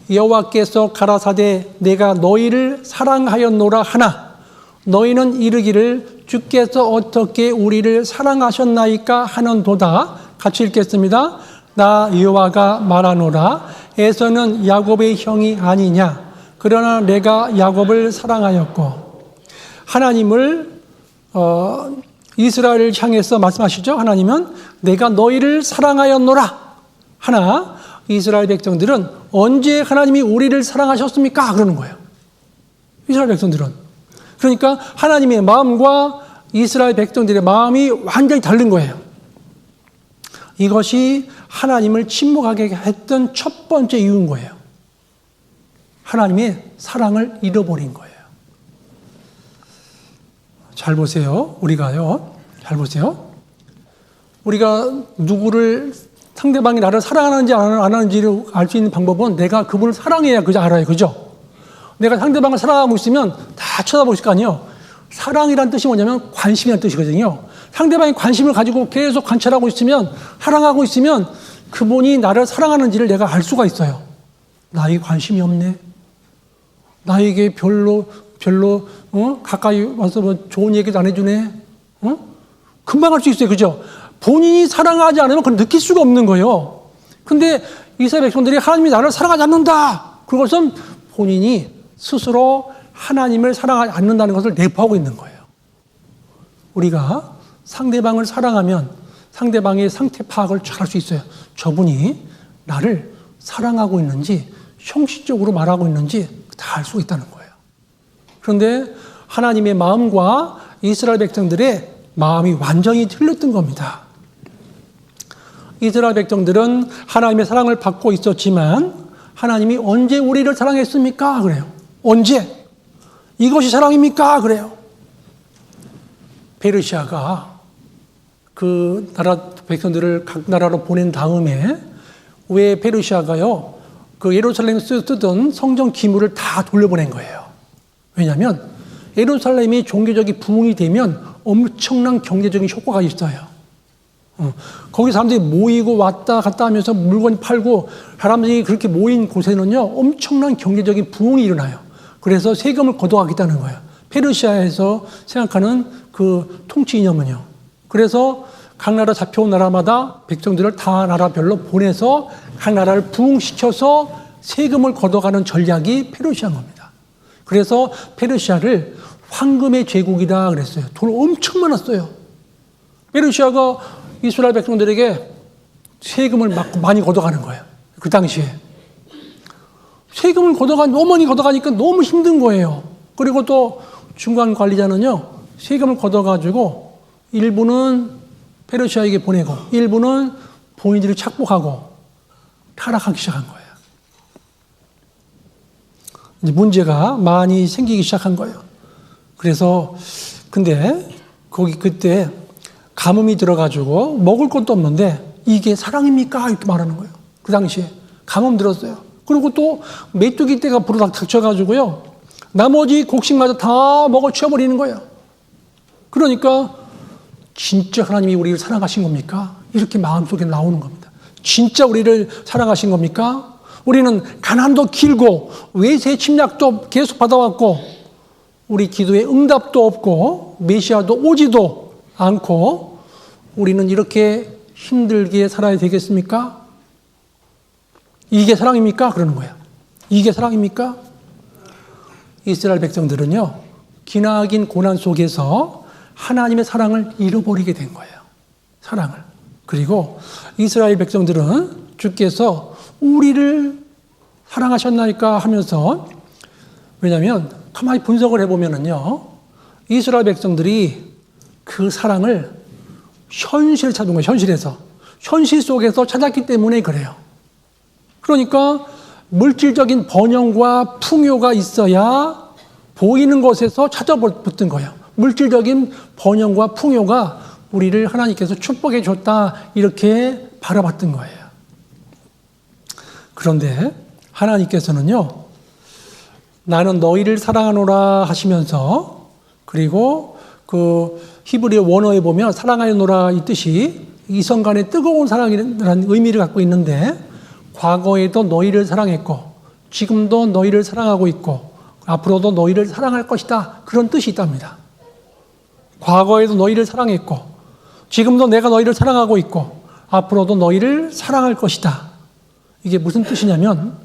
여호와께서 가라사대 내가 너희를 사랑하였노라 하나 너희는 이르기를 주께서 어떻게 우리를 사랑하셨나이까 하는도다. 같이 읽겠습니다. 나 여호와가 말하노라 에서는 야곱의 형이 아니냐. 그러나 내가 야곱을 사랑하였고. 하나님을 이스라엘을 향해서 말씀하시죠. 하나님은 내가 너희를 사랑하였노라 하나 이스라엘 백성들은 언제 하나님이 우리를 사랑하셨습니까? 그러는 거예요. 이스라엘 백성들은. 그러니까 하나님의 마음과 이스라엘 백성들의 마음이 완전히 다른 거예요. 이것이 하나님을 침묵하게 했던 첫 번째 이유인 거예요. 하나님의 사랑을 잃어버린 거예요. 잘 보세요. 우리가요. 잘 보세요. 우리가 누구를 상대방이 나를 사랑하는지 안 하는지를 알 수 있는 방법은 내가 그분을 사랑해야 그저 알아요. 그죠? 내가 상대방을 사랑하고 있으면 다 쳐다보실 거 아니에요. 사랑이란 뜻이 뭐냐면 관심이란 뜻이거든요. 상대방이 관심을 가지고 계속 관찰하고 있으면 사랑하고 있으면 그분이 나를 사랑하는지를 내가 알 수가 있어요. 나에게 관심이 없네. 나에게 별로 가까이 와서 뭐 좋은 얘기도 안 해주네. 금방 알 수 있어요. 그죠? 본인이 사랑하지 않으면 그걸 느낄 수가 없는 거예요. 근데 이스라엘 백성들이 하나님이 나를 사랑하지 않는다. 그것은 본인이 스스로 하나님을 사랑하지 않는다는 것을 내포하고 있는 거예요. 우리가 상대방을 사랑하면 상대방의 상태 파악을 잘 할 수 있어요. 저분이 나를 사랑하고 있는지 형식적으로 말하고 있는지 다 알 수 있다는 거예요. 그런데 하나님의 마음과 이스라엘 백성들의 마음이 완전히 틀렸던 겁니다. 이스라엘 백성들은 하나님의 사랑을 받고 있었지만 하나님이 언제 우리를 사랑했습니까? 그래요. 언제? 이것이 사랑입니까? 그래요. 페르시아가 그 나라 백성들을 각 나라로 보낸 다음에 왜 페르시아가요? 그 예루살렘에 쓰던 성전 기물을 다 돌려보낸 거예요. 왜냐하면 예루살렘이 종교적인 부흥이 되면 엄청난 경제적인 효과가 있어요. 거기 사람들이 모이고 왔다 갔다 하면서 물건 팔고 사람들이 그렇게 모인 곳에는요 엄청난 경제적인 부흥이 일어나요. 그래서 세금을 걷어가겠다는 거예요. 페르시아에서 생각하는 그 통치 이념은요. 그래서 각 나라 잡혀온 나라마다 백성들을 다 나라별로 보내서 각 나라를 부흥시켜서 세금을 걷어가는 전략이 페르시아인 겁니다. 그래서 페르시아를 황금의 제국이다 그랬어요. 돈 엄청 많았어요. 페르시아가 이스라엘 백성들에게 세금을 막 많이 걷어가는 거예요. 그 당시에. 세금을 어머니 걷어가니까 너무 힘든 거예요. 그리고 또 중간 관리자는요, 세금을 걷어가지고 일부는 페르시아에게 보내고 일부는 본인들이 착복하고 타락하기 시작한 거예요. 이제 문제가 많이 생기기 시작한 거예요. 그래서 근데 거기 그때 가뭄이 들어가지고 먹을 것도 없는데 이게 사랑입니까? 이렇게 말하는 거예요. 그 당시에 가뭄 들었어요. 그리고 또 메뚜기 떼가 부르닥 닥쳐가지고요. 나머지 곡식마저 다 먹어 치워버리는 거예요. 그러니까 진짜 하나님이 우리를 사랑하신 겁니까? 이렇게 마음속에 나오는 겁니다. 진짜 우리를 사랑하신 겁니까? 우리는 가난도 길고 외세 침략도 계속 받아왔고 우리 기도에 응답도 없고 메시아도 오지도 않고 우리는 이렇게 힘들게 살아야 되겠습니까? 이게 사랑입니까? 그러는 거예요. 이게 사랑입니까? 이스라엘 백성들은요, 기나긴 고난 속에서 하나님의 사랑을 잃어버리게 된 거예요. 사랑을. 그리고 이스라엘 백성들은 주께서 우리를 사랑하셨나이까 하면서, 왜냐하면 가만히 분석을 해보면은요, 이스라엘 백성들이 그 사랑을 현실을 찾은 거예요. 현실에서. 현실 속에서 찾았기 때문에 그래요. 그러니까 물질적인 번영과 풍요가 있어야 보이는 것에서 찾아봤던 거예요. 물질적인 번영과 풍요가 우리를 하나님께서 축복해 줬다 이렇게 바라봤던 거예요. 그런데 하나님께서는요, 나는 너희를 사랑하노라 하시면서, 그리고 그 히브리어 원어에 보면 사랑하노라 이 뜻이 이성간의 뜨거운 사랑이라는 의미를 갖고 있는데, 과거에도 너희를 사랑했고 지금도 너희를 사랑하고 있고 앞으로도 너희를 사랑할 것이다, 그런 뜻이 있답니다. 과거에도 너희를 사랑했고 지금도 내가 너희를 사랑하고 있고 앞으로도 너희를 사랑할 것이다. 이게 무슨 뜻이냐면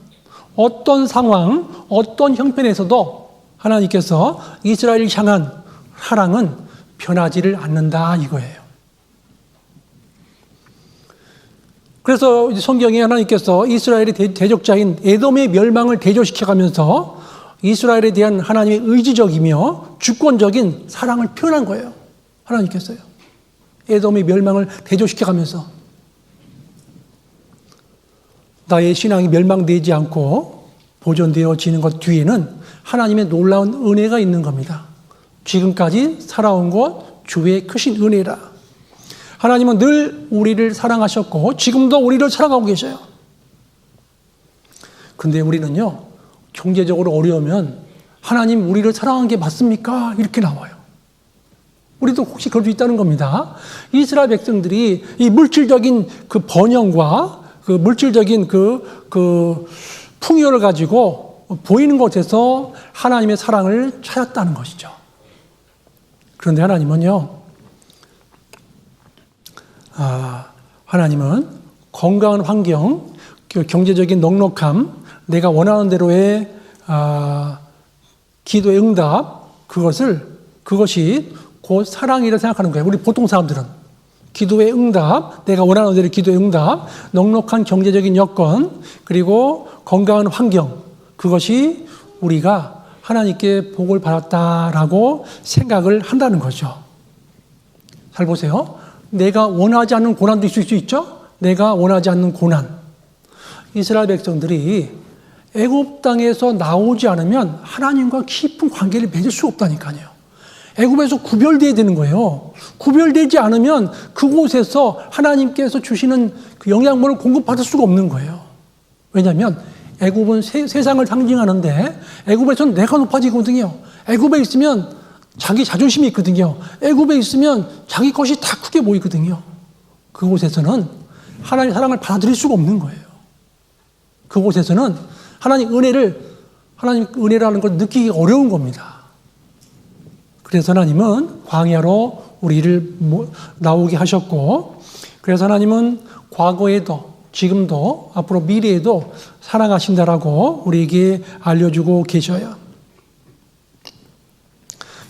어떤 상황, 어떤 형편에서도 하나님께서 이스라엘을 향한 사랑은 변하지를 않는다 이거예요. 그래서 성경에 하나님께서 이스라엘의 대적자인 에돔의 멸망을 대조시켜가면서 이스라엘에 대한 하나님의 의지적이며 주권적인 사랑을 표현한 거예요. 하나님께서요. 에돔의 멸망을 대조시켜가면서 나의 신앙이 멸망되지 않고 보존되어지는 것 뒤에는 하나님의 놀라운 은혜가 있는 겁니다. 지금까지 살아온 것 주의 크신 은혜라. 하나님은 늘 우리를 사랑하셨고 지금도 우리를 사랑하고 계셔요. 근데 우리는요, 경제적으로 어려우면 하나님 우리를 사랑한 게 맞습니까? 이렇게 나와요. 우리도 혹시 그럴 수 있다는 겁니다. 이스라엘 백성들이 이 물질적인 그 번영과 그 물질적인 그 풍요를 가지고 보이는 곳에서 하나님의 사랑을 찾았다는 것이죠. 그런데 하나님은요, 하나님은 건강한 환경, 경제적인 넉넉함, 내가 원하는 대로의 기도의 응답, 그것이 곧 사랑이라 생각하는 거예요. 우리 보통 사람들은 기도의 응답, 내가 원하는 대로 기도의 응답, 넉넉한 경제적인 여건, 그리고 건강한 환경, 그것이 우리가 하나님께 복을 받았다라고 생각을 한다는 거죠. 잘 보세요. 내가 원하지 않는 고난도 있을 수 있죠? 내가 원하지 않는 고난. 이스라엘 백성들이 애굽 땅에서 나오지 않으면 하나님과 깊은 관계를 맺을 수 없다니까요. 애굽에서 구별되어야 되는 거예요. 구별되지 않으면 그곳에서 하나님께서 주시는 그 영양분을 공급받을 수가 없는 거예요. 왜냐하면 애굽은 세상을 상징하는데 애굽에서는 내가 높아지거든요. 애굽에 있으면 자기 자존심이 있거든요. 애굽에 있으면 자기 것이 다 크게 보이거든요. 그곳에서는 하나님의 사랑을 받아들일 수가 없는 거예요. 그곳에서는 하나님 은혜라는 걸 느끼기 어려운 겁니다. 그래서 하나님은 광야로 우리를 나오게 하셨고, 그래서 하나님은 과거에도 지금도 앞으로 미래에도 사랑하신다라고 우리에게 알려주고 계셔요.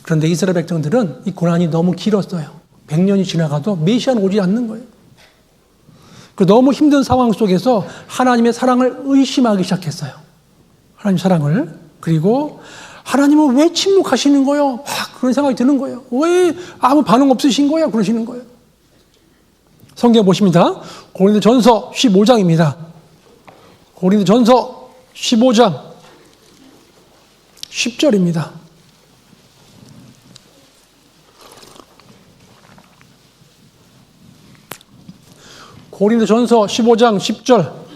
그런데 이스라엘 백성들은 이 고난이 너무 길었어요. 100년이 지나가도 메시아는 오지 않는 거예요. 그 너무 힘든 상황 속에서 하나님의 사랑을 의심하기 시작했어요. 하나님 사랑을. 그리고 하나님은 왜 침묵하시는 거예요? 막 그런 생각이 드는 거예요. 왜 아무 반응 없으신 거야? 그러시는 거예요. 성경 보십니다. 고린도전서 15장입니다. 고린도전서 15장 10절입니다. 고린도전서 15장 10절.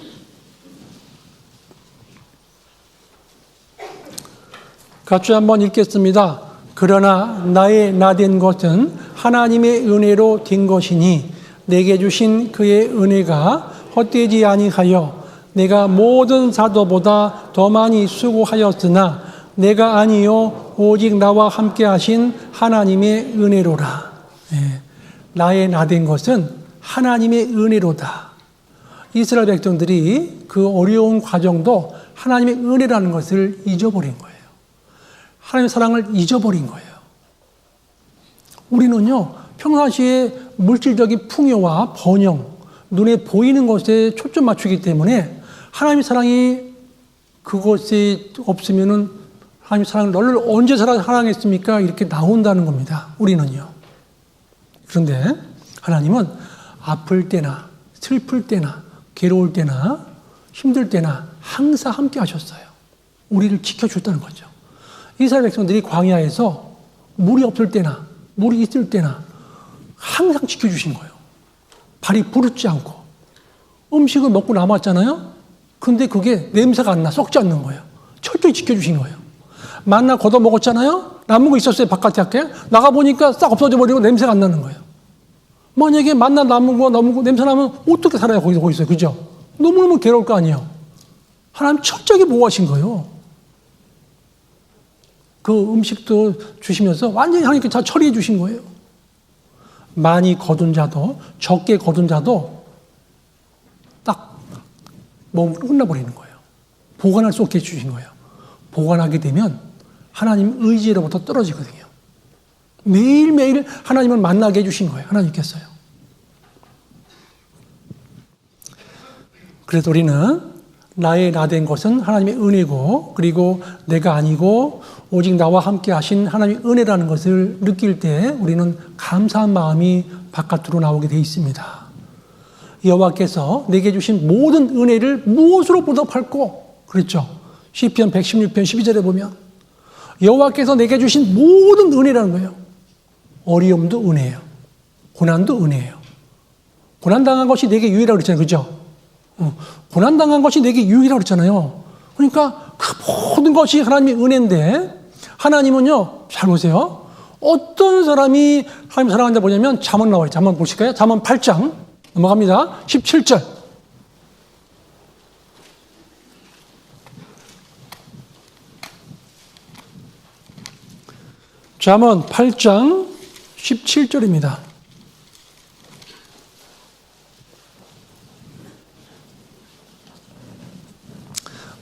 같이 한번 읽겠습니다. 그러나 나의 나된 것은 하나님의 은혜로 된 것이니 내게 주신 그의 은혜가 헛되지 아니하여 내가 모든 사도보다 더 많이 수고하였으나 내가 아니요 오직 나와 함께 하신 하나님의 은혜로라. 네. 나의 나된 것은 하나님의 은혜로다. 이스라엘 백성들이 그 어려운 과정도 하나님의 은혜라는 것을 잊어버린 거예요. 하나님의 사랑을 잊어버린 거예요. 우리는요, 평상시에 물질적인 풍요와 번영, 눈에 보이는 것에 초점 맞추기 때문에 하나님의 사랑이 그것이 없으면은 하나님의 사랑을 너를 언제 사랑했습니까? 이렇게 나온다는 겁니다. 우리는요. 그런데 하나님은 아플 때나 슬플 때나 괴로울 때나 힘들 때나 항상 함께 하셨어요. 우리를 지켜줬다는 거죠. 이스라엘 백성들이 광야에서 물이 없을 때나 물이 있을 때나 항상 지켜주신 거예요. 발이 부르지 않고. 음식을 먹고 남았잖아요. 근데 그게 냄새가 안 나, 썩지 않는 거예요. 철저히 지켜주신 거예요. 만나 걷어 먹었잖아요. 남은 거 있었어요, 바깥에 할게. 나가보니까 싹 없어져 버리고 냄새가 안 나는 거예요. 만약에 만나 남은 거 냄새 나면 어떻게 살아야 거기서, 그죠? 너무너무 괴로울 거 아니에요. 하나님 철저하게 보호하신 거예요. 그 음식도 주시면서 완전히 하나님께 다 처리해 주신 거예요. 많이 거둔 자도 적게 거둔 자도 딱 몸을 끝나버리는 거예요. 보관할 수 없게 해주신 거예요. 보관하게 되면 하나님 의지로부터 떨어지거든요. 매일매일 하나님을 만나게 해주신 거예요. 하나님께서요. 그래서 우리는 나의 나된 것은 하나님의 은혜고, 그리고 내가 아니고 오직 나와 함께 하신 하나님의 은혜라는 것을 느낄 때 우리는 감사한 마음이 바깥으로 나오게 되어 있습니다. 여호와께서 내게 주신 모든 은혜를 무엇으로 보답할꼬? 그랬죠. 시편 116편 12절에 보면 여호와께서 내게 주신 모든 은혜라는 거예요. 어려움도 은혜예요. 고난도 은혜예요. 고난당한 것이 내게 유일하다고 그랬잖아요. 그죠? 고난당한 것이 내게 유일하다고 그랬잖아요. 그러니까 그 모든 것이 하나님의 은혜인데, 하나님은요, 잘 보세요. 어떤 사람이 하나님 사랑한다 보냐면 잠언 나와요. 잠언 보실까요? 잠언 8장 넘어갑니다. 17절. 잠언 8장 17절입니다.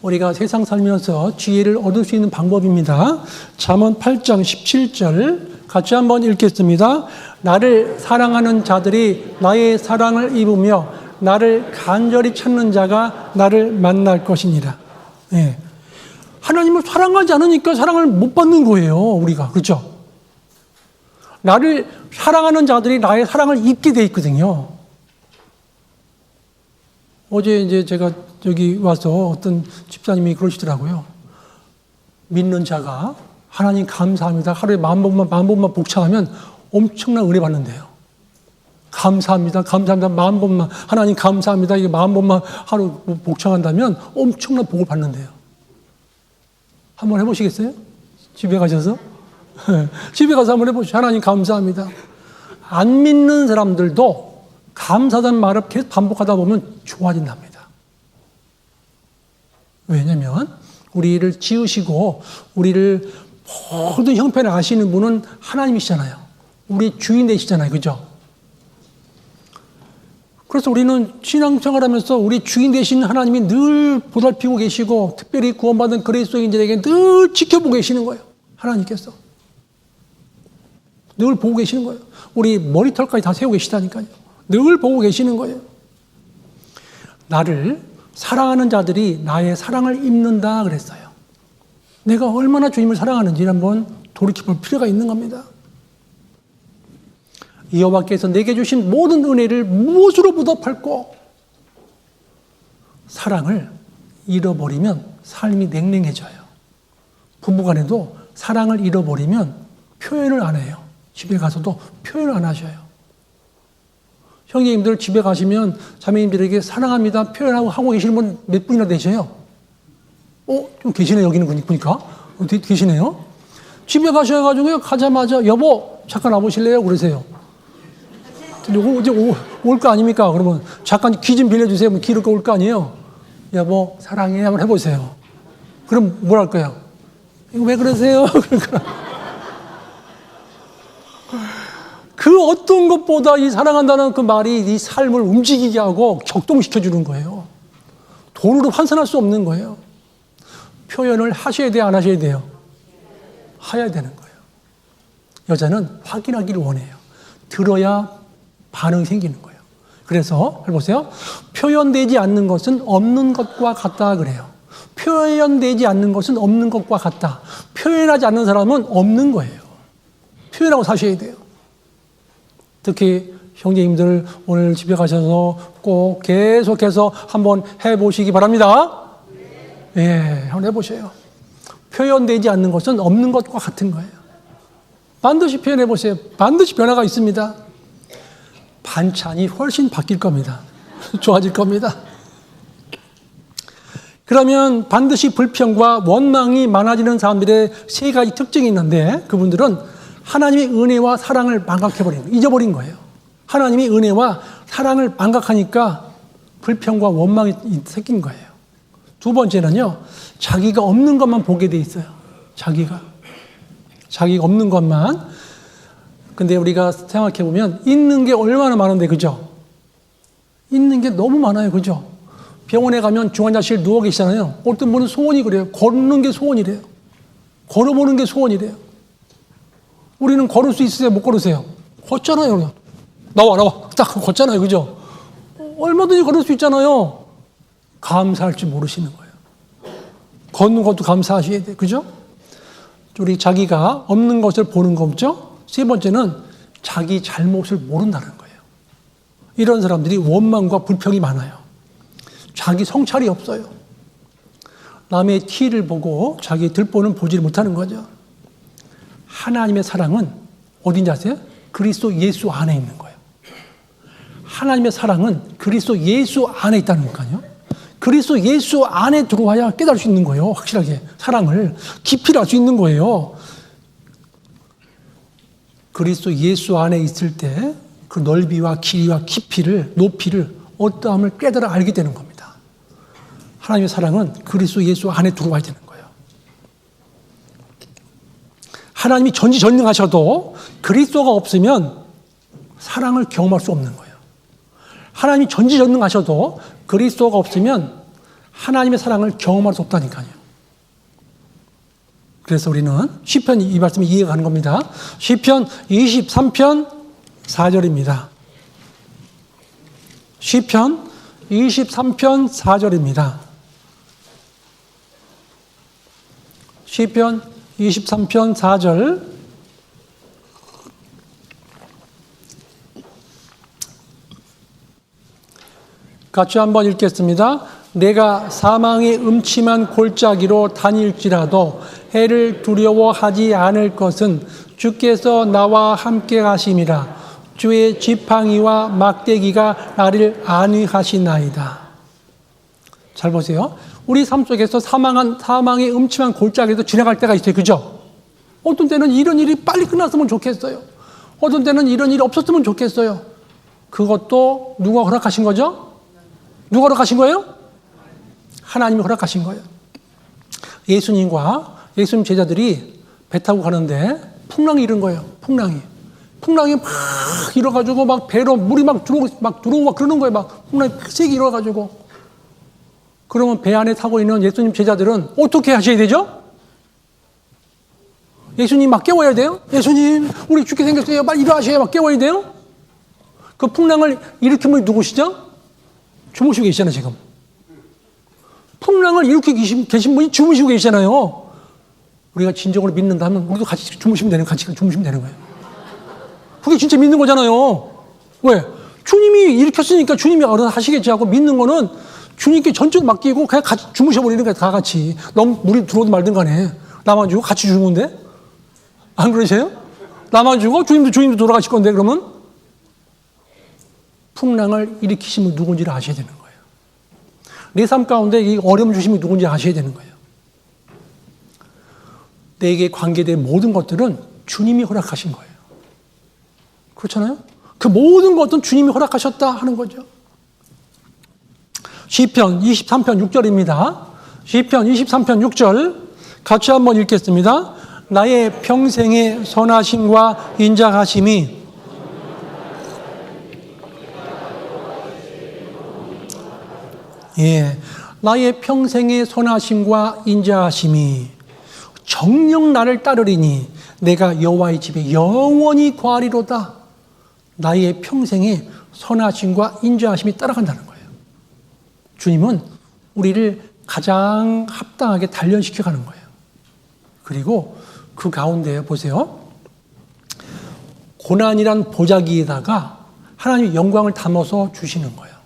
우리가 세상 살면서 지혜를 얻을 수 있는 방법입니다. 잠언 8장 17절 같이 한번 읽겠습니다. 나를 사랑하는 자들이 나의 사랑을 입으며 나를 간절히 찾는 자가 나를 만날 것이니라. 예. 하나님을 사랑하지 않으니까 사랑을 못 받는 거예요, 우리가. 그렇죠? 나를 사랑하는 자들이 나의 사랑을 입게 돼 있거든요. 어제 이제 제가 여기 와서 어떤 집사님이 그러시더라고요. 믿는 자가 하나님 감사합니다. 하루에 만 번만 복창하면 엄청난 은혜 받는데요. 감사합니다. 감사합니다. 만 번만. 하나님 감사합니다. 이게 만 번만 하루 복창한다면 엄청난 복을 받는데요. 한번 해보시겠어요? 집에 가셔서? 집에 가서 한번 해보시죠. 하나님 감사합니다. 안 믿는 사람들도 감사하다는 말을 계속 반복하다 보면 좋아진답니다. 왜냐하면 우리를 지으시고 우리를 모든 형편을 아시는 분은 하나님이시잖아요. 우리 주인 되시잖아요. 그죠? 그래서 우리는 신앙생활하면서 우리 주인 되신 하나님이 늘 보살피고 계시고 특별히 구원받은 그리스도인들에게 늘 지켜보고 계시는 거예요. 하나님께서. 늘 보고 계시는 거예요. 우리 머리털까지 다 세우고 계시다니까요. 늘 보고 계시는 거예요. 나를 사랑하는 자들이 나의 사랑을 입는다 그랬어요. 내가 얼마나 주님을 사랑하는지 한번 돌이켜볼 필요가 있는 겁니다. 여호와께서 내게 주신 모든 은혜를 무엇으로 보답할꼬? 사랑을 잃어버리면 삶이 냉랭해져요. 부부간에도 사랑을 잃어버리면 표현을 안 해요. 집에 가서도 표현을 안 하셔요. 형제님들 집에 가시면 자매님들에게 사랑합니다 표현하고 계시는 분 몇 분이나 되셔요? 좀 계시네. 여기는 보니까 계시네요. 집에 가셔가지고 가자마자 여보 잠깐 와보실래요? 그러세요. 이제 올 거 아닙니까? 그러면 잠깐 귀 좀 빌려주세요. 귀를 올 거 아니에요? 여보 사랑해 한번 해보세요. 그럼 뭘 할 거예요? 이거 왜 그러세요? 그 어떤 것보다 이 사랑한다는 그 말이 이 삶을 움직이게 하고 격동시켜주는 거예요. 돈으로 환산할 수 없는 거예요. 표현을 하셔야 돼요? 안 하셔야 돼요? 해야 되는 거예요. 여자는 확인하기를 원해요. 들어야 반응이 생기는 거예요. 그래서 해보세요. 표현되지 않는 것은 없는 것과 같다 그래요. 표현되지 않는 것은 없는 것과 같다. 표현하지 않는 사람은 없는 거예요. 표현하고 사셔야 돼요. 특히 형제님들 오늘 집에 가셔서 꼭 계속해서 한번 해보시기 바랍니다. 예, 한번 해보세요. 표현되지 않는 것은 없는 것과 같은 거예요. 반드시 표현해보세요. 반드시 변화가 있습니다. 반찬이 훨씬 바뀔 겁니다. 좋아질 겁니다. 그러면 반드시 불평과 원망이 많아지는 사람들의 세 가지 특징이 있는데 그분들은 하나님의 은혜와 사랑을 망각해버린 거예요. 잊어버린 거예요. 하나님의 은혜와 사랑을 망각하니까 불평과 원망이 생긴 거예요. 두 번째는요. 자기가 없는 것만 보게 돼 있어요. 자기가 없는 것만. 근데 우리가 생각해보면 있는 게 얼마나 많은데 그죠? 있는 게 너무 많아요. 그죠? 병원에 가면 중환자실 누워 계시잖아요. 어떤 분은 소원이 그래요. 걷는 게 소원이래요. 걸어보는 게 소원이래요. 우리는 걸을 수 있으세요? 못 걸으세요? 걷잖아요. 나와. 딱 걷잖아요. 그죠? 얼마든지 걸을 수 있잖아요. 감사할 줄 모르시는 거예요. 걷는 것도 감사하셔야 돼요. 그죠? 우리 자기가 없는 것을 보는 거 없죠? 세 번째는 자기 잘못을 모른다는 거예요. 이런 사람들이 원망과 불평이 많아요. 자기 성찰이 없어요. 남의 티를 보고 자기 들보는 보지를 못하는 거죠. 하나님의 사랑은 어딘지 아세요? 그리스도 예수 안에 있는 거예요. 하나님의 사랑은 그리스도 예수 안에 있다는 거예요. 그리스도 예수 안에 들어와야 깨달을 수 있는 거예요. 확실하게 사랑을 깊이를 알 수 있는 거예요. 그리스도 예수 안에 있을 때 그 넓이와 길이와 깊이를 높이를 어떠함을 깨달아 알게 되는 겁니다. 하나님의 사랑은 그리스도 예수 안에 들어와야 되는 거예요. 하나님이 전지전능하셔도 그리스도가 없으면 사랑을 경험할 수 없는 거예요. 하나님이 전지전능하셔도 그리스도가 없으면 하나님의 사랑을 경험할 수 없다니까요. 그래서 우리는 시편 이 말씀이 이해가 가는 겁니다. 시편 23편 4절입니다. 시편 23편 4절입니다. 시편 23편 4절. 같이 한번 읽겠습니다. 내가 사망의 음침한 골짜기로 다닐지라도 해를 두려워하지 않을 것은 주께서 나와 함께 가심이라. 주의 지팡이와 막대기가 나를 안위하시나이다. 잘 보세요. 우리 삶 속에서 사망의 음침한 골짜기에서 지나갈 때가 있어요. 그죠? 어떤 때는 이런 일이 빨리 끝났으면 좋겠어요. 어떤 때는 이런 일이 없었으면 좋겠어요. 그것도 누가 허락하신 거죠? 누가 허락하신 거예요? 하나님이 허락하신 거예요. 예수님과 예수님 제자들이 배 타고 가는데 풍랑이 일은 거예요. 풍랑이 막 일어가지고 막 배로 물이 막 들어오고 막 그러는 거예요. 막 풍랑이 세게 일어가지고. 그러면 배 안에 타고 있는 예수님 제자들은 어떻게 하셔야 되죠? 예수님 막 깨워야 돼요? 예수님, 우리 죽게 생겼어요. 빨리 일어나셔야 막 깨워야 돼요? 그 풍랑을 일으킨 분이 누구시죠? 주무시고 계시잖아요, 지금. 풍랑을 일으키고 계신 분이 주무시고 계시잖아요. 우리가 진정으로 믿는다면 우리도 같이 주무시면 되는 거예요. 그게 진짜 믿는 거잖아요. 왜? 주님이 일으켰으니까 주님이 알아서 하시겠지 하고 믿는 거는 주님께 전적으로 맡기고 그냥 같이 주무셔버리는 거야, 다 같이. 너무 물이 들어오든 말든 간에. 나만 주고 같이 주는 건데? 안 그러세요? 나만 주고 주님도 돌아가실 건데, 그러면? 풍랑을 일으키신 분 누군지를 아셔야 되는 거예요. 내 삶 가운데 이 어려움 주신 분 누군지 아셔야 되는 거예요. 내게 관계된 모든 것들은 주님이 허락하신 거예요. 그렇잖아요? 그 모든 것은 주님이 허락하셨다 하는 거죠. 시편 23편 6절입니다. 시편 23편 6절 같이 한번 읽겠습니다. 나의 평생의 선하심과 인자하심이 나의 평생의 선하심과 인자하심이 정녕 나를 따르리니 내가 여호와의 집에 영원히 거하리로다. 나의 평생의 선하심과 인자하심이 따라간다는 거예요. 주님은 우리를 가장 합당하게 단련시켜 가는 거예요. 그리고 그 가운데 보세요. 고난이란 보자기에다가 하나님의 영광을 담아서 주시는 거예요.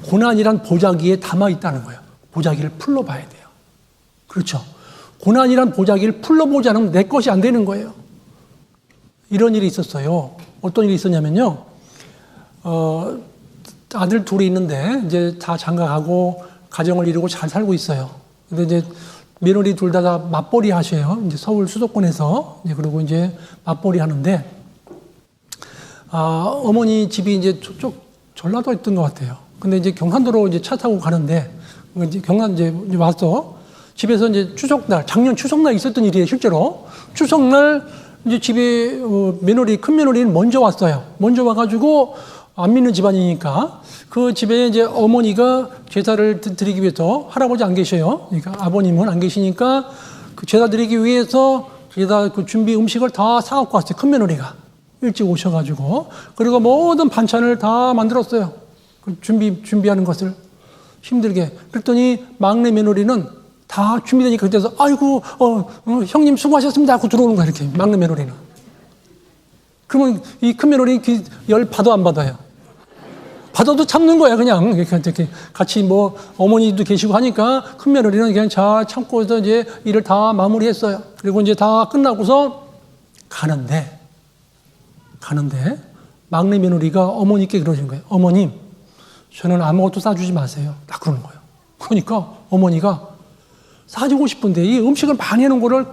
고난이란 보자기에 담아 있다는 거예요. 보자기를 풀러봐야 돼요. 그렇죠? 고난이란 보자기를 풀러보지 않으면 내 것이 안 되는 거예요. 이런 일이 있었어요. 어떤 일이 있었냐면요. 아들 둘이 있는데 이제 다 장가가고 가정을 이루고 잘 살고 있어요. 근데 이제 며느리 둘 다 맞벌이 하셔요. 이제 서울 수도권에서. 그리고 이제 맞벌이 하는데, 어머니 집이 이제 저쪽 전라도였던 것 같아요. 근데 이제 경상도로 이제 차 타고 가는데, 이제 경남 이제 와서 집에서 이제 추석날, 작년 추석날 있었던 일이에요, 실제로. 추석날 이제 집에 큰 며느리는 먼저 왔어요. 먼저 와가지고 안 믿는 집안이니까 그 집에 이제 어머니가 제사를 드리기 위해서 할아버지 안 계셔요. 그러니까 아버님은 안 계시니까 그 제사 드리기 위해서 제사 그 준비 음식을 다 사갖고 왔어요. 큰 며느리가 일찍 오셔가지고. 그리고 모든 반찬을 다 만들었어요. 그 준비하는 것을 힘들게. 그랬더니 막내 며느리는 다 준비되니까 그때서 아이고 형님 수고하셨습니다 하고 들어오는 거야. 이렇게 막내 며느리는. 그러면 이 큰 며느리 열 받아 안 받아요? 받아도 참는 거야. 그냥 이렇게 같이 뭐 어머니도 계시고 하니까 큰 며느리는 그냥 잘 참고서 이제 일을 다 마무리했어요. 그리고 이제 다 끝나고서 가는데 막내 며느리가 어머니께 그러신 거예요. 어머님, 저는 아무것도 싸주지 마세요. 딱 그러는 거예요. 그러니까 어머니가 사주고 싶은데 이 음식을 많이 해놓은 거를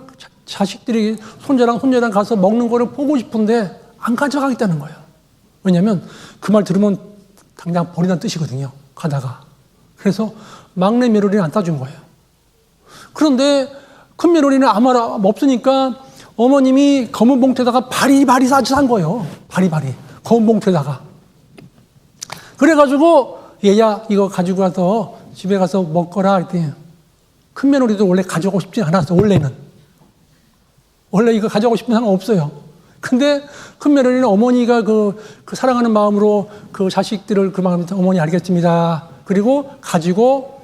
자식들이 손자랑 가서 먹는 거를 보고 싶은데 안 가져가겠다는 거예요. 왜냐하면 그 말 들으면 당장 버리라는 뜻이거든요. 가다가. 그래서 막내 며느리는 안 따준 거예요. 그런데 큰 며느리는 아무 말 없으니까 어머님이 검은 봉투에다가 바리바리 싸서 산 거예요. 바리바리. 검은 봉투에다가. 그래가지고 얘야 이거 가지고 가서 집에 가서 먹거라 했더니 큰 며느리도 원래 가져오고 싶지 않았어. 원래는. 원래 이거 가져가고 싶은 상관 없어요. 근데 큰 며느리는 어머니가 그 사랑하는 마음으로 그 자식들을 그 마음에 어머니 알겠습니다. 그리고 가지고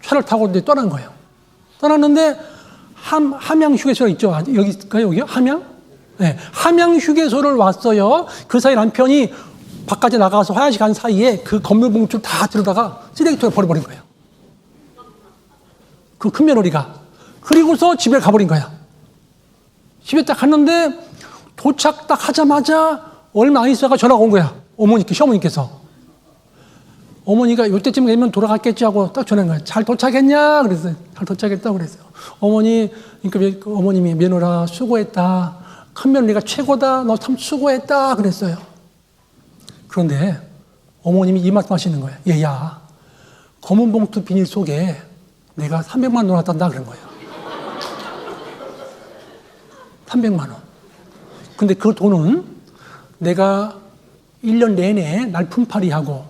차를 타고 이제 떠난 거예요. 떠났는데 함양 휴게소가 있죠. 여기 있을까요? 여기요? 함양? 네. 함양 휴게소를 왔어요. 그 사이 남편이 바깥에 나가서 화장실 간 사이에 그 건물 봉투를 다 들어다가 쓰레기통에 버려버린 거예요. 그 큰 며느리가. 그리고서 집에 가버린 거야. 집에 딱 갔는데 도착 딱 하자마자 얼마 안 있어가 전화가 온 거야. 시어머니께서. 어머니가 이때쯤 되면 돌아갔겠지 하고 딱 전화한 거야. 잘 도착했냐? 그랬어요. 잘 도착했다고 그랬어요. 그러니까 어머님이 며느라 수고했다. 큰 며느리가 최고다. 너 참 수고했다. 그랬어요. 그런데 어머님이 이 말씀 하시는 거예요. 얘야, 검은 봉투 비닐 속에 내가 300만 원 넣어놨단다. 그런 거예요. 300만 원. 근데 그 돈은 내가 1년 내내 날품팔이하고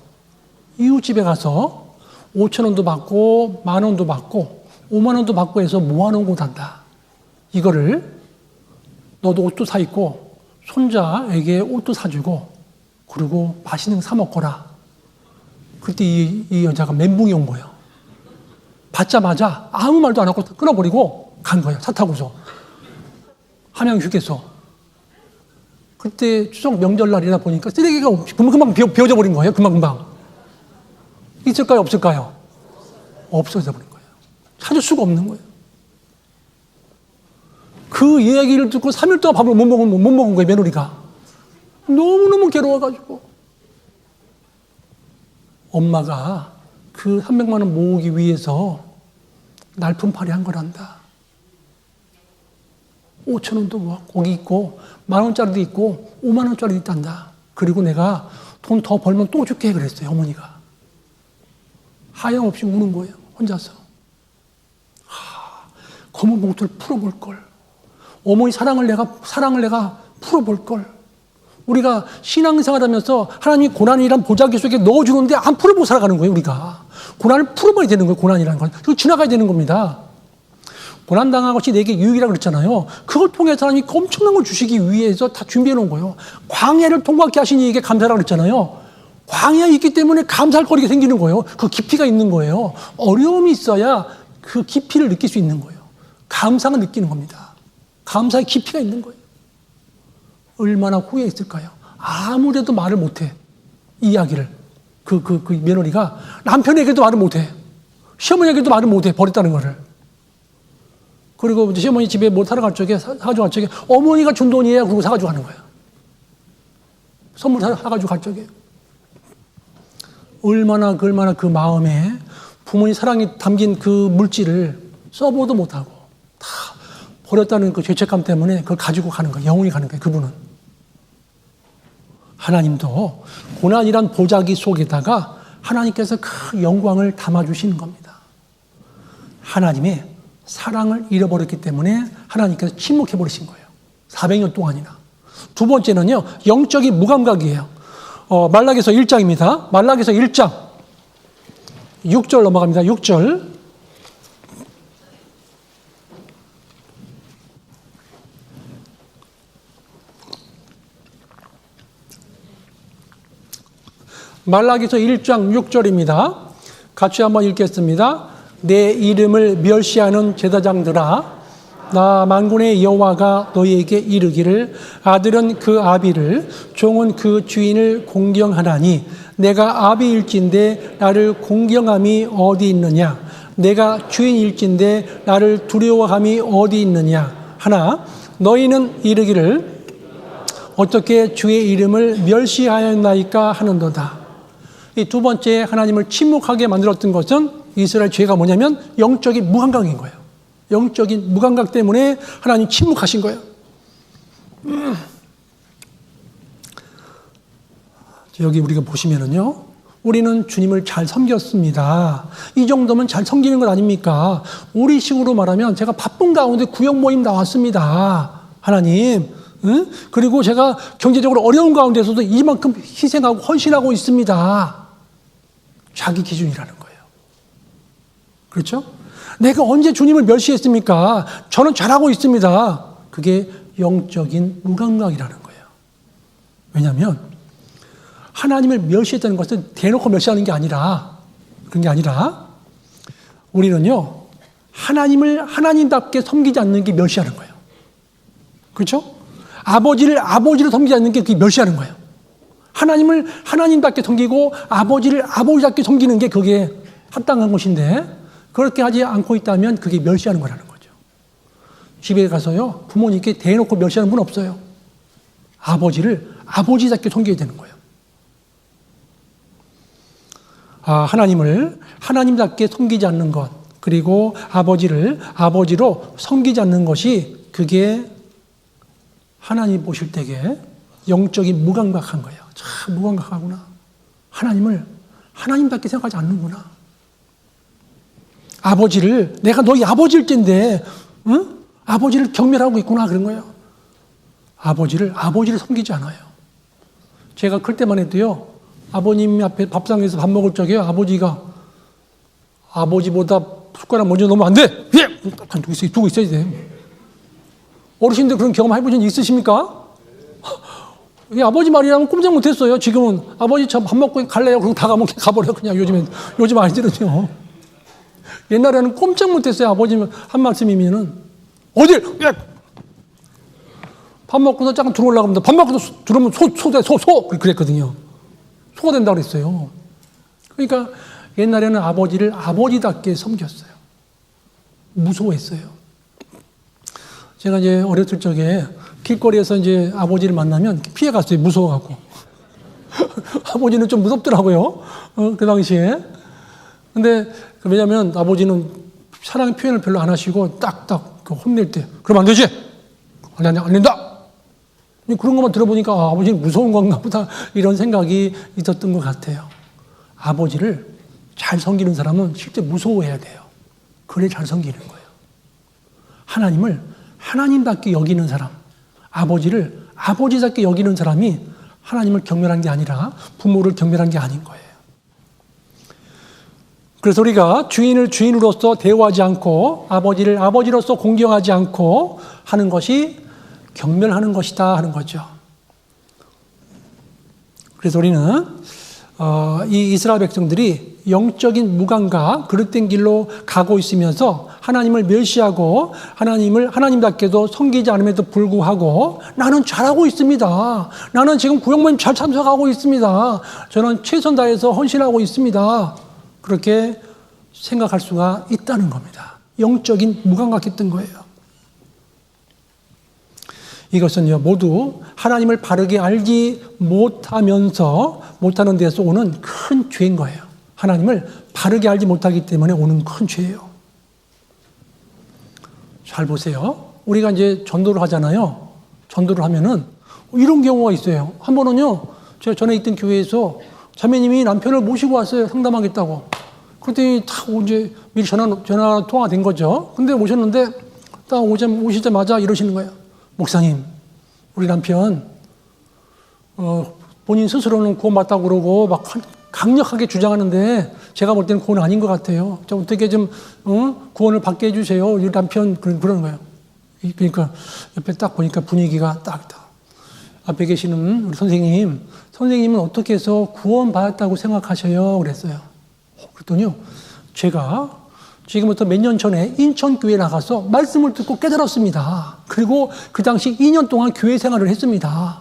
이웃집에 가서 5천 원도 받고 만 원도 받고 5만 원도 받고 해서 모아놓은 거단다. 이거를 너도 옷도 사 입고 손자에게 옷도 사주고 그리고 맛있는 거 사 먹거라. 그때 이 여자가 멘붕이 온 거예요. 받자마자 아무 말도 안 하고 끊어버리고 간 거예요. 차 타고서. 함양 휴게소. 그때 추석 명절날이다 보니까 쓰레기가 금방 비워져 버린 거예요. 금방. 있을까요? 없을까요? 없어져 버린 거예요. 찾을 수가 없는 거예요. 그 이야기를 듣고 3일 동안 밥을 못 먹은 거예요. 며느리가. 너무너무 괴로워가지고. 엄마가 그 300만 원 모으기 위해서 날품팔이 한 거란다. 5천 원도 모았고, 거기 있고, 만 원짜리도 있고, 5만 원짜리도 있단다. 그리고 내가 돈 더 벌면 또 줄게 그랬어요, 어머니가. 하염없이 우는 거예요, 혼자서. 검은 봉투를 풀어볼 걸. 어머니 사랑을 내가 풀어볼 걸. 우리가 신앙생활하면서 하나님이 고난이란 보자기 속에 넣어주는데 안 풀어보고 살아가는 거예요, 우리가. 고난을 풀어봐야 되는 거예요, 고난이라는 건. 그거 지나가야 되는 겁니다. 고난당한 것이 내게 유익이라고 그랬잖아요. 그걸 통해서 하나님이 엄청난 걸 주시기 위해서 다 준비해 놓은 거예요. 광야를 통과하게 하시니 이게 감사라고 그랬잖아요. 광야에 있기 때문에 감사할 거리가 생기는 거예요. 그 깊이가 있는 거예요. 어려움이 있어야 그 깊이를 느낄 수 있는 거예요. 감사가 느끼는 겁니다. 감사의 깊이가 있는 거예요. 얼마나 후회했을까요? 아무래도 말을 못해. 이야기를. 그 며느리가 남편에게도 말을 못해. 시어머니에게도 말을 못해. 버렸다는 거를. 그리고 이제 시어머니 집에 뭐 사러 갈 적에, 사가지고 갈 적에, 어머니가 준 돈이에요. 그러고 사가지고 가는 거예요. 선물 사가지고 갈 적에. 얼마나 그 마음에 부모님 사랑이 담긴 그 물질을 써보도 못하고 다 버렸다는 그 죄책감 때문에 그걸 가지고 가는 거예요. 영원히 가는 거예요. 그분은. 하나님도 고난이란 보자기 속에다가 하나님께서 큰 영광을 담아주시는 겁니다. 하나님의 사랑을 잃어버렸기 때문에 하나님께서 침묵해버리신 거예요. 400년 동안이나. 두 번째는요, 영적인 무감각이에요. 말라기서 1장입니다. 말라기서 1장 6절 넘어갑니다. 6절. 말라기서 1장 6절입니다. 같이 한번 읽겠습니다. 내 이름을 멸시하는 제사장들아, 나 만군의 여호와가 너희에게 이르기를 아들은 그 아비를 종은 그 주인을 공경하나니 내가 아비일진데 나를 공경함이 어디 있느냐, 내가 주인일진데 나를 두려워함이 어디 있느냐 하나 너희는 이르기를 어떻게 주의 이름을 멸시하였나이까 하는도다. 이 두 번째 하나님을 침묵하게 만들었던 것은 이스라엘 죄가 뭐냐면 영적인 무감각인 거예요. 영적인 무감각 때문에 하나님 침묵하신 거예요. 여기 우리가 보시면은요, 우리는 주님을 잘 섬겼습니다. 이 정도면 잘 섬기는 것 아닙니까? 우리 식으로 말하면 제가 바쁜 가운데 구역 모임 나왔습니다. 하나님. 응? 그리고 제가 경제적으로 어려운 가운데서도 이만큼 희생하고 헌신하고 있습니다. 자기 기준이라는 거예요. 그렇죠? 내가 언제 주님을 멸시했습니까? 저는 잘하고 있습니다. 그게 영적인 무감각이라는 거예요. 왜냐하면 하나님을 멸시했다는 것은 대놓고 멸시하는 게 아니라, 그런 게 아니라 우리는요, 하나님을 하나님답게 섬기지 않는 게 멸시하는 거예요. 그렇죠? 아버지를 섬기지 않는 게 그게 멸시하는 거예요. 하나님을 하나님답게 섬기고 아버지를 아버지답게 섬기는 게 그게 합당한 것인데, 그렇게 하지 않고 있다면 그게 멸시하는 거라는 거죠. 집에 가서요, 부모님께 대놓고 멸시하는 분 없어요. 아버지를 아버지답게 섬겨야 되는 거예요. 하나님을 하나님답게 섬기지 않는 것, 그리고 아버지를 아버지로 섬기지 않는 것이, 그게 하나님 보실 때에 영적인 무감각한 거예요. 참 무감각하구나. 하나님을 하나님답게 생각하지 않는구나. 아버지를, 내가 너희 아버지일 텐데, 응? 아버지를 경멸하고 있구나, 그런 거예요. 아버지를 섬기지 않아요. 제가 클 때만 해도요, 아버님 앞에 밥상에서 밥 먹을 적에 아버지가 아버지보다 숟가락 먼저 넣으면 안 돼! 예! 두고 있어야 돼. 어르신들 그런 경험 해보신 적 있으십니까? 아버지 말이라면 꼼짝 못했어요. 지금은 아버지 저 밥 먹고 갈래요? 그러고 다 가버려. 그냥 요즘 아이들은요. 옛날에는 꼼짝 못했어요. 아버지 한 말씀이면은. 어딜! 예! 밥 먹고서 잠깐 들어오려고 합니다. 밥 먹고서 들어오면 소! 그랬거든요. 소가 된다고 그랬어요. 그러니까 옛날에는 아버지를 아버지답게 섬겼어요. 무서워했어요. 제가 이제 어렸을 적에 길거리에서 이제 아버지를 만나면 피해갔어요. 무서워갖고. 아버지는 좀 무섭더라고요. 그 당시에. 근데 왜냐면 아버지는 사랑의 표현을 별로 안 하시고 딱딱 혼낼 때, 그러면 안 되지? 안 된다! 그런 것만 들어보니까 아버지는 무서운 건가 보다, 이런 생각이 있었던 것 같아요. 아버지를 잘 섬기는 사람은 실제 무서워해야 돼요. 그래 잘 섬기는 거예요. 하나님을 하나님답게 여기는 사람, 아버지를 아버지답게 여기는 사람이 하나님을 경멸한 게 아니라 부모를 경멸한 게 아닌 거예요. 그래서 우리가 주인을 주인으로서 대우하지 않고 아버지를 아버지로서 공경하지 않고 하는 것이 경멸하는 것이다 하는 거죠. 그래서 우리는 이 이스라엘 백성들이 영적인 무감각, 그릇된 길로 가고 있으면서 하나님을 멸시하고 하나님을 하나님답게도 섬기지 않음에도 불구하고 나는 잘하고 있습니다. 나는 지금 구역모임 잘 참석하고 있습니다. 저는 최선 다해서 헌신하고 있습니다. 그렇게 생각할 수가 있다는 겁니다. 영적인 무감각했던 거예요. 이것은요, 모두 하나님을 바르게 알지 못하는 데서 오는 큰 죄인 거예요. 하나님을 바르게 알지 못하기 때문에 오는 큰 죄예요. 잘 보세요. 우리가 이제 전도를 하잖아요. 전도를 하면은 이런 경우가 있어요. 한 번은요, 제가 전에 있던 교회에서 자매님이 남편을 모시고 왔어요. 상담하겠다고. 그랬더니 딱 이제 미리 전화 통화가 된 거죠. 근데 오셨는데 딱 오시자마자 이러시는 거예요. 목사님, 우리 남편 본인 스스로는 구원받다고 그러고 막 강력하게 주장하는데 제가 볼 때는 구원은 아닌 것 같아요. 좀 어떻게 좀 구원을 받게 해주세요. 우리 남편 그러는 거예요. 그러니까 옆에 딱 보니까 분위기가 딱 앞에 계시는 우리 선생님은 어떻게 해서 구원받았다고 생각하셔요? 그랬어요. 그랬더니요, 제가 지금부터 몇 년 전에 인천교회에 나가서 말씀을 듣고 깨달았습니다. 그리고 그 당시 2년 동안 교회 생활을 했습니다.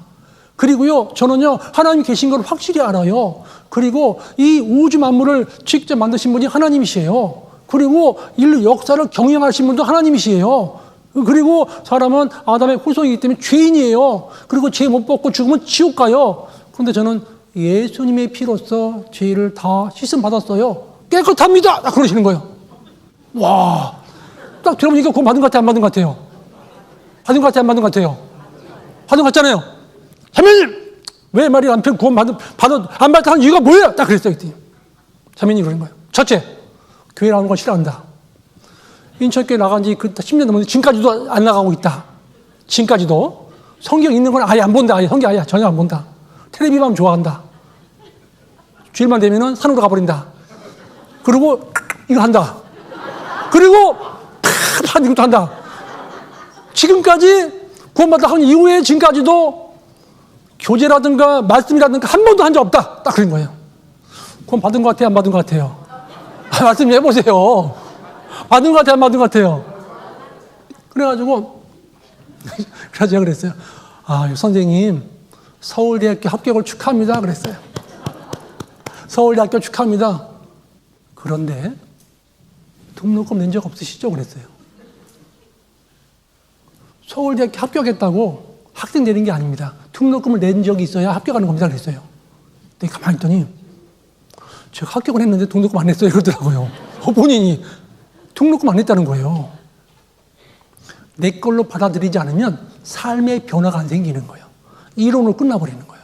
그리고요, 저는요, 하나님 계신 걸 확실히 알아요. 그리고 이 우주 만물을 직접 만드신 분이 하나님이시에요. 그리고 인류 역사를 경영하신 분도 하나님이시에요. 그리고 사람은 아담의 후손이기 때문에 죄인이에요. 그리고 죄 못 벗고 죽으면 지옥 가요. 그런데 저는 예수님의 피로써 죄를 다 씻음 받았어요. 깨끗합니다. 딱 그러시는 거예요. 와, 딱 들어보니까 구원 받은 것 같아요? 안 받은 것 같아요? 받은 것 같아요? 안 받은 것 같아요? 받은 것 같잖아요. 자매님, 왜 말이 남편 구원 안 받았다는 이유가 뭐예요? 딱 그랬어요. 그때 자매님이 그런 거예요. 첫째, 교회 나오는 걸 싫어한다. 인천교회 나간 지 10년 넘었는데 지금까지도 안 나가고 있다. 지금까지도. 성경 읽는 건 아예 안 본다. 아예 성경 아예 전혀 안 본다. 텔레비만 좋아한다. 주일만 되면은 산으로 가버린다. 그리고 이거 한다. 그리고 한 이것도 한다. 지금까지 구원받아 한 이후에 지금까지도 교제라든가 말씀이라든가 한 번도 한 적 없다. 딱 그런 거예요. 구원받은 것 같아요? 안 받은 것 같아요? 말씀 해보세요. 받은 것 같아요? 안 받은 것 같아요? 그래가지고 그래서 제가 그랬어요. 선생님 서울대학교 합격을 축하합니다. 그랬어요. 서울대학교 축하합니다. 그런데 등록금 낸 적 없으시죠? 그랬어요. 서울대학교 합격했다고 학생 되는 게 아닙니다. 등록금을 낸 적이 있어야 합격하는 겁니다. 그랬어요. 근데 가만히 있더니 제가 합격을 했는데 등록금 안 냈어요. 그러더라고요. 본인이 등록금 안 냈다는 거예요. 내 걸로 받아들이지 않으면 삶의 변화가 안 생기는 거예요. 이론으로 끝나버리는 거예요.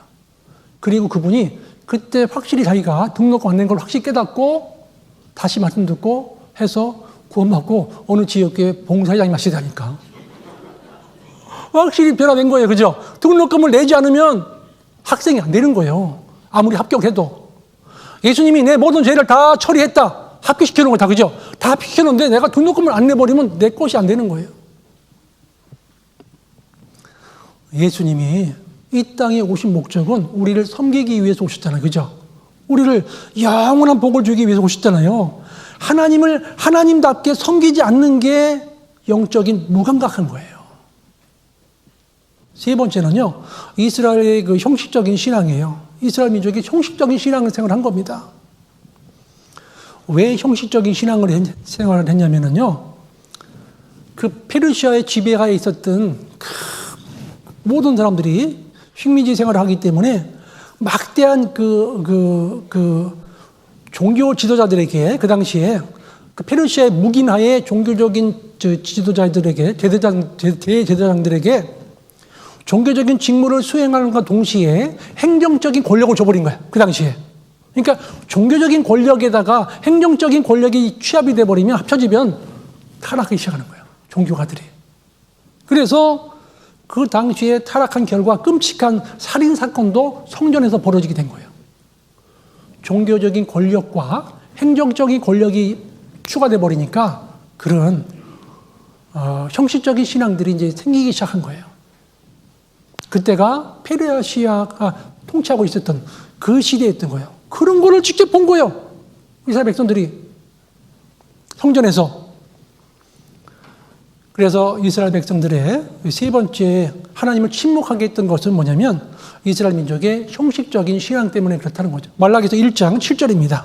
그리고 그분이 그때 확실히 자기가 등록금 안 낸 걸 확실히 깨닫고 다시 말씀 듣고 해서 구원받고 어느 지역교회 봉사장이 마시다니까. 확실히 변화된 거예요. 그죠? 등록금을 내지 않으면 학생이 안 되는 거예요. 아무리 합격해도. 예수님이 내 모든 죄를 다 처리했다. 합격시켜놓은 거다. 그죠? 다 합격시켜놓은데 내가 등록금을 안 내버리면 내 것이 안 되는 거예요. 예수님이 이 땅에 오신 목적은 우리를 섬기기 위해서 오셨잖아요. 그죠? 우리를 영원한 복을 주기 위해서 오셨잖아요. 하나님을 하나님답게 섬기지 않는 게 영적인 무감각한 거예요. 세 번째는요, 이스라엘의 그 형식적인 신앙이에요. 이스라엘 민족이 형식적인 신앙을 생활한 겁니다. 왜 형식적인 생활을 했냐면요, 그 페르시아의 지배하에 있었던 모든 사람들이 식민지 생활을 하기 때문에 막대한 종교 지도자들에게 그 당시에 그 페르시아의 묵인하에 종교적인 지도자들에게 대제사장들에게 종교적인 직무를 수행하는과 동시에 행정적인 권력을 줘버린 거예요. 그 당시에. 그러니까 종교적인 권력에다가 행정적인 권력이 취합이 돼버리면 합쳐지면 타락하기 시작하는 거예요. 종교가들이. 그래서 그 당시에 타락한 결과 끔찍한 살인 사건도 성전에서 벌어지게 된 거예요. 종교적인 권력과 행정적인 권력이 추가돼 버리니까 그런 형식적인 신앙들이 이제 생기기 시작한 거예요. 그때가 페르시아가 통치하고 있었던 그 시대였던 거예요. 그런 거를 직접 본 거예요. 이스라엘 백성들이 성전에서. 그래서 이스라엘 백성들의 세 번째 하나님을 침묵하게 했던 것은 뭐냐면 이스라엘 민족의 형식적인 신앙 때문에 그렇다는 거죠. 말라기서 1장 7절입니다.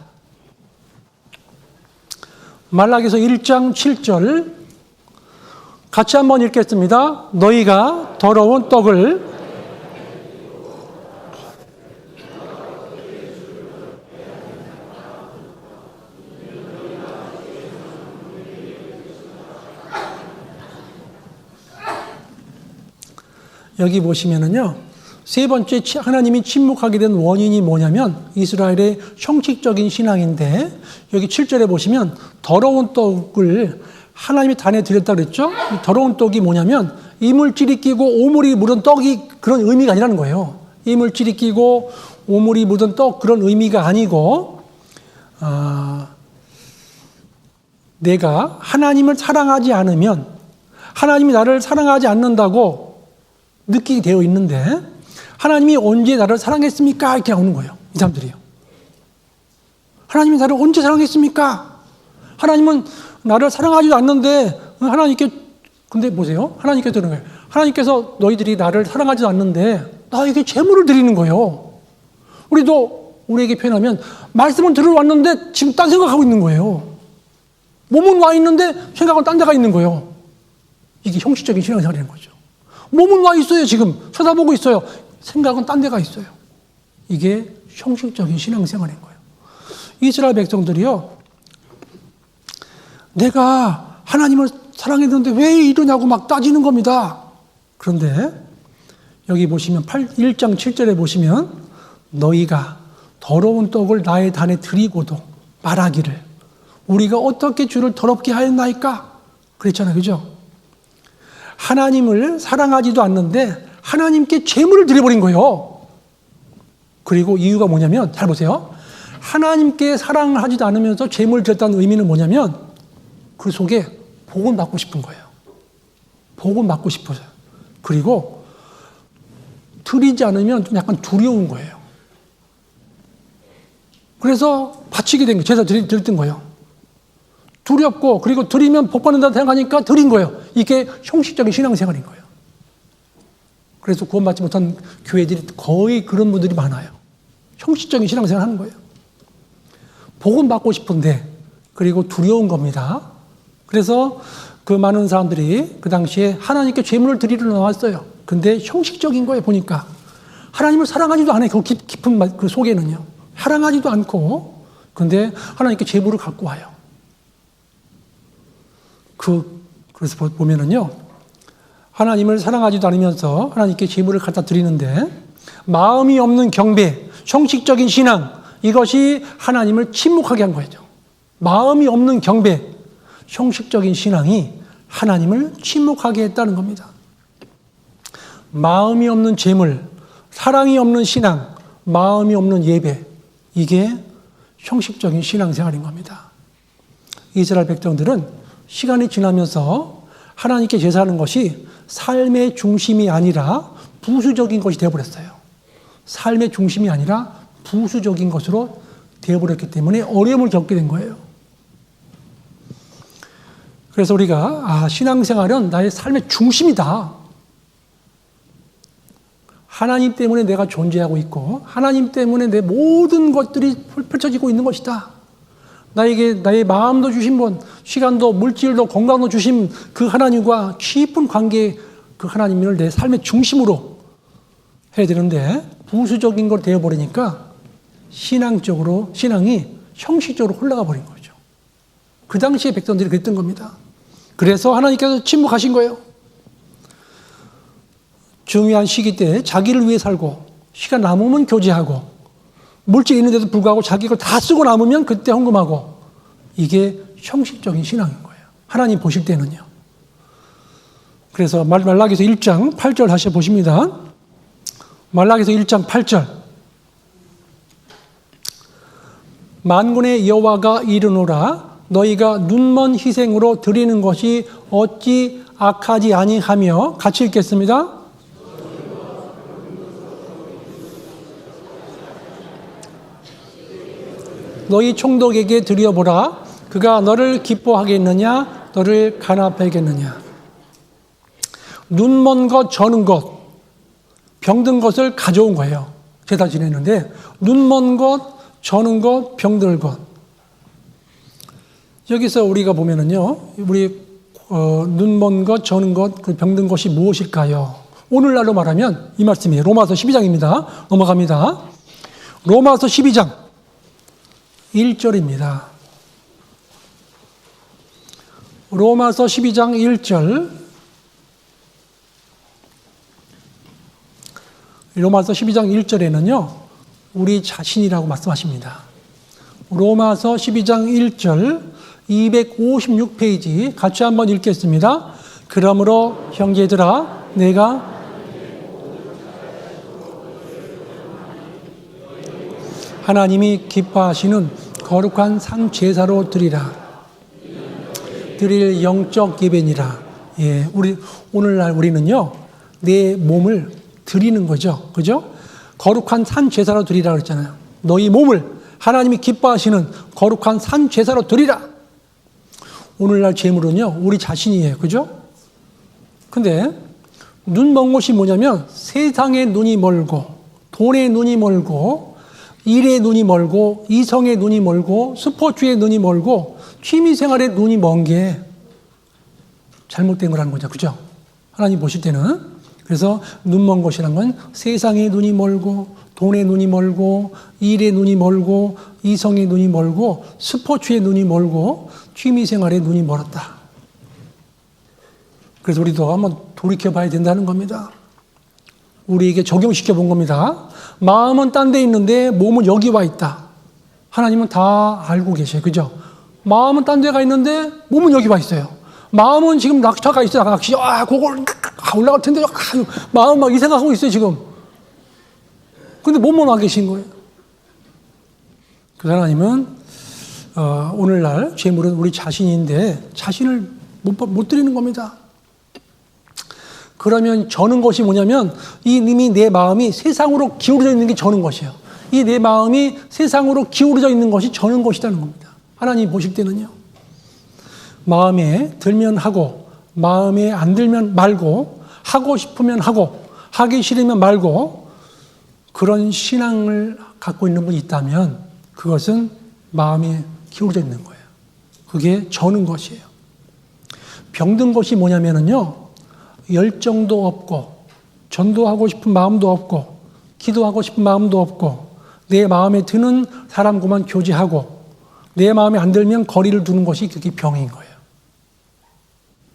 말라기서 1장 7절 같이 한번 읽겠습니다. 너희가 더러운 떡을 여기 보시면은요, 세 번째 하나님이 침묵하게 된 원인이 뭐냐면 이스라엘의 형식적인 신앙인데 여기 7절에 보시면 더러운 떡을 하나님이 단에 드렸다고 그랬죠? 이 더러운 떡이 뭐냐면 이물질이 끼고 오물이 묻은 떡이 그런 의미가 아니라는 거예요. 이물질이 끼고 오물이 묻은 떡 그런 의미가 아니고 내가 하나님을 사랑하지 않으면 하나님이 나를 사랑하지 않는다고 느끼게 되어 있는데 하나님이 언제 나를 사랑했습니까? 이렇게 나오는 거예요. 이 사람들이요. 하나님이 나를 언제 사랑했습니까? 하나님은 나를 사랑하지도 않는데 하나님께 근데 보세요. 하나님께서 그러는 거예요. 하나님께서 너희들이 나를 사랑하지도 않는데 나에게 제물을 드리는 거예요. 우리도 우리에게 표현하면 말씀을 들으러 왔는데 지금 딴 생각하고 있는 거예요. 몸은 와 있는데 생각은 딴 데가 있는 거예요. 이게 형식적인 신앙생활이라는 거죠. 몸은 와 있어요. 지금 쳐다보고 있어요. 생각은 딴 데가 있어요. 이게 형식적인 신앙생활인 거예요. 이스라엘 백성들이요, 내가 하나님을 사랑했는데 왜 이러냐고 막 따지는 겁니다. 그런데 여기 보시면 1장 7절에 보시면 너희가 더러운 떡을 나의 단에 드리고도 말하기를 우리가 어떻게 주를 더럽게 하였나이까? 그랬잖아요. 그죠? 하나님을 사랑하지도 않는데 하나님께 제물을 드려버린 거예요. 그리고 이유가 뭐냐면 잘 보세요. 하나님께 사랑을 하지도 않으면서 제물을 드렸다는 의미는 뭐냐면 그 속에 복은 받고 싶은 거예요. 복은 받고 싶어서요. 그리고 드리지 않으면 좀 약간 두려운 거예요. 그래서 바치게 된 거예요. 제사 드렸던 거예요. 두렵고, 그리고 드리면 복 받는다 생각하니까 드린 거예요. 이게 형식적인 신앙생활인 거예요. 그래서 구원받지 못한 교회들이 거의 그런 분들이 많아요. 형식적인 신앙생활 하는 거예요. 복음 받고 싶은데, 그리고 두려운 겁니다. 그래서 그 많은 사람들이 그 당시에 하나님께 제물을 드리러 나왔어요. 근데 형식적인 거예요, 보니까. 하나님을 사랑하지도 않아요. 그 깊은 그 속에는요. 사랑하지도 않고, 근데 하나님께 제물을 갖고 와요. 그래서 보면은요, 하나님을 사랑하지도 않으면서 하나님께 제물을 갖다 드리는데, 마음이 없는 경배, 형식적인 신앙, 이것이 하나님을 침묵하게 한 거죠. 마음이 없는 경배, 형식적인 신앙이 하나님을 침묵하게 했다는 겁니다. 마음이 없는 제물, 사랑이 없는 신앙, 마음이 없는 예배, 이게 형식적인 신앙생활인 겁니다. 이스라엘 백성들은 시간이 지나면서 하나님께 제사하는 것이 삶의 중심이 아니라 부수적인 것이 되어버렸어요. 삶의 중심이 아니라 부수적인 것으로 되어버렸기 때문에 어려움을 겪게 된 거예요. 그래서 우리가 신앙생활은 나의 삶의 중심이다. 하나님 때문에 내가 존재하고 있고 하나님 때문에 내 모든 것들이 펼쳐지고 있는 것이다. 나에게 나의 마음도 주신 분, 시간도 물질도 건강도 주신 그 하나님과 깊은 관계, 그 하나님을 내 삶의 중심으로 해야 되는데 부수적인 걸 되어버리니까 신앙이 형식적으로 흘러가 버린 거죠. 그 당시에 백성들이 그랬던 겁니다. 그래서 하나님께서 침묵하신 거예요. 중요한 시기 때 자기를 위해 살고 시간 남으면 교제하고 물질이 있는데도 불구하고 자기 걸 다 쓰고 남으면 그때 헌금하고, 이게 형식적인 신앙인 거예요. 하나님 보실 때는요. 그래서 말라기서 1장 8절 다시 보십니다. 말라기서 1장 8절. 만군의 여호와가 이르노라, 너희가 눈먼 희생으로 드리는 것이 어찌 악하지 아니하며. 같이 읽겠습니다. 너희 총독에게 드려보라. 그가 너를 기뻐하겠느냐 너를 간합하겠느냐. 눈먼 것 저는 것, 병든 것을 가져온 거예요. 제사 지냈는데 눈먼 것 저는 것 병들 것. 여기서 우리가 보면은요, 우리 눈먼 것 저는 것 그 병든 것이 무엇일까요? 오늘날로 말하면 이 말씀이에요. 로마서 12장입니다. 넘어갑니다. 로마서 12장 1절입니다. 로마서 12장 1절. 로마서 12장 1절에는요, 우리 자신이라고 말씀하십니다. 로마서 12장 1절 256페이지 같이 한번 읽겠습니다. 그러므로 형제들아, 내가 하나님이 기뻐하시는 거룩한 산 제사로 드리라. 드릴 영적 예배니라. 예, 오늘날 우리는요, 내 몸을 드리는 거죠. 그죠? 거룩한 산 제사로 드리라 그랬잖아요. 너희 몸을 하나님이 기뻐하시는 거룩한 산 제사로 드리라. 오늘날 제물은요, 우리 자신이에요. 그죠? 근데 눈 먼 것이 뭐냐면 세상의 눈이 멀고 돈의 눈이 멀고 일의 눈이 멀고 이성의 눈이 멀고 스포츠의 눈이 멀고 취미생활의 눈이 먼 게 잘못된 거라는 거죠. 그죠? 하나님 보실 때는. 그래서 눈 먼 것이란 건 세상의 눈이 멀고 돈의 눈이 멀고 일의 눈이 멀고 이성의 눈이 멀고 스포츠의 눈이 멀고 취미생활의 눈이 멀었다. 그래서 우리도 한번 돌이켜봐야 된다는 겁니다. 우리에게 적용시켜 본 겁니다. 마음은 딴 데 있는데 몸은 여기 와 있다. 하나님은 다 알고 계셔요. 그죠? 마음은 딴 데가 있는데 몸은 여기 와 있어요. 마음은 지금 낙타가 있어요. 낚시, 그걸 올라갈 텐데, 마음 막 이 생각하고 있어요, 지금. 근데 몸만 와 계신 거예요. 그 하나님은, 오늘날 죄물은 우리 자신인데, 자신을 못 드리는 겁니다. 그러면 저는 것이 뭐냐면 이미 내 마음이 세상으로 기울어져 있는 게 저는 것이에요. 이 내 마음이 세상으로 기울어져 있는 것이 저는 것이라는 겁니다. 하나님 보실 때는요. 마음에 들면 하고 마음에 안 들면 말고 하고 싶으면 하고 하기 싫으면 말고 그런 신앙을 갖고 있는 분이 있다면 그것은 마음이 기울어져 있는 거예요. 그게 저는 것이에요. 병든 것이 뭐냐면요. 열정도 없고 전도하고 싶은 마음도 없고 기도하고 싶은 마음도 없고 내 마음에 드는 사람과만 교제하고 내 마음에 안 들면 거리를 두는 것이 그게 병인 거예요.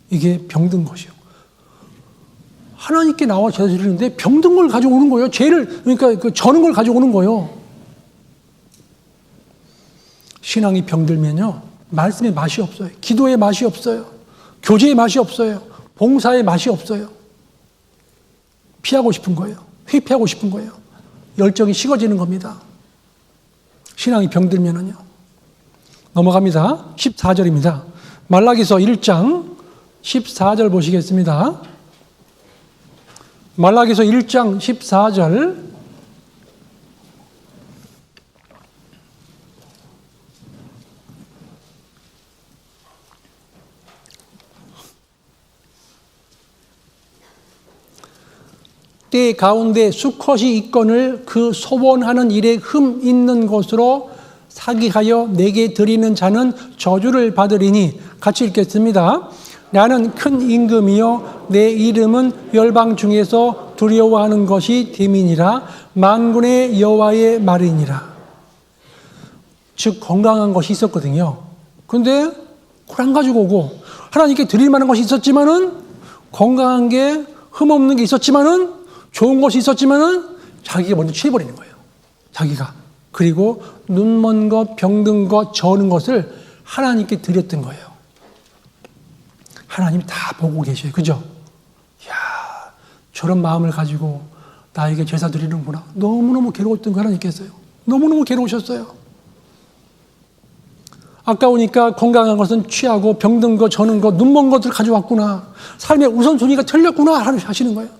이게 병든 것이요. 하나님께 나와 제사 드리는데 병든 걸 가져오는 거예요. 죄를 그러니까 저는 걸 가져오는 거예요. 신앙이 병들면요. 말씀의 맛이 없어요. 기도의 맛이 없어요. 교제의 맛이 없어요. 봉사의 맛이 없어요. 피하고 싶은 거예요. 회피하고 싶은 거예요. 열정이 식어지는 겁니다. 신앙이 병들면은요. 넘어갑니다. 14절입니다. 말라기서 1장 14절 보시겠습니다. 말라기서 1장 14절 때 가운데 수컷이 있거늘 그 소원하는 일에 흠 있는 것으로 사기하여 내게 드리는 자는 저주를 받으리니 같이 읽겠습니다. 나는 큰 임금이요 내 이름은 열방 중에서 두려워하는 것이 됨이니라 만군의 여호와의 말이니라. 즉 건강한 것이 있었거든요. 그런데 그걸 안 가지고 오고 하나님께 드릴 만한 것이 있었지만은 건강한 게 흠없는 게 있었지만은 좋은 것이 있었지만은 자기가 먼저 취해버리는 거예요. 자기가. 그리고 눈먼 것, 병든 것, 저는 것을 하나님께 드렸던 거예요. 하나님이 다 보고 계셔요. 그죠? 이야, 저런 마음을 가지고 나에게 제사 드리는구나. 너무너무 괴로웠던 거 하나님께서요. 너무너무 괴로우셨어요. 아까우니까 건강한 것은 취하고 병든 것, 저는 것, 눈먼 것을 가져왔구나. 삶의 우선순위가 틀렸구나 하시는 거예요.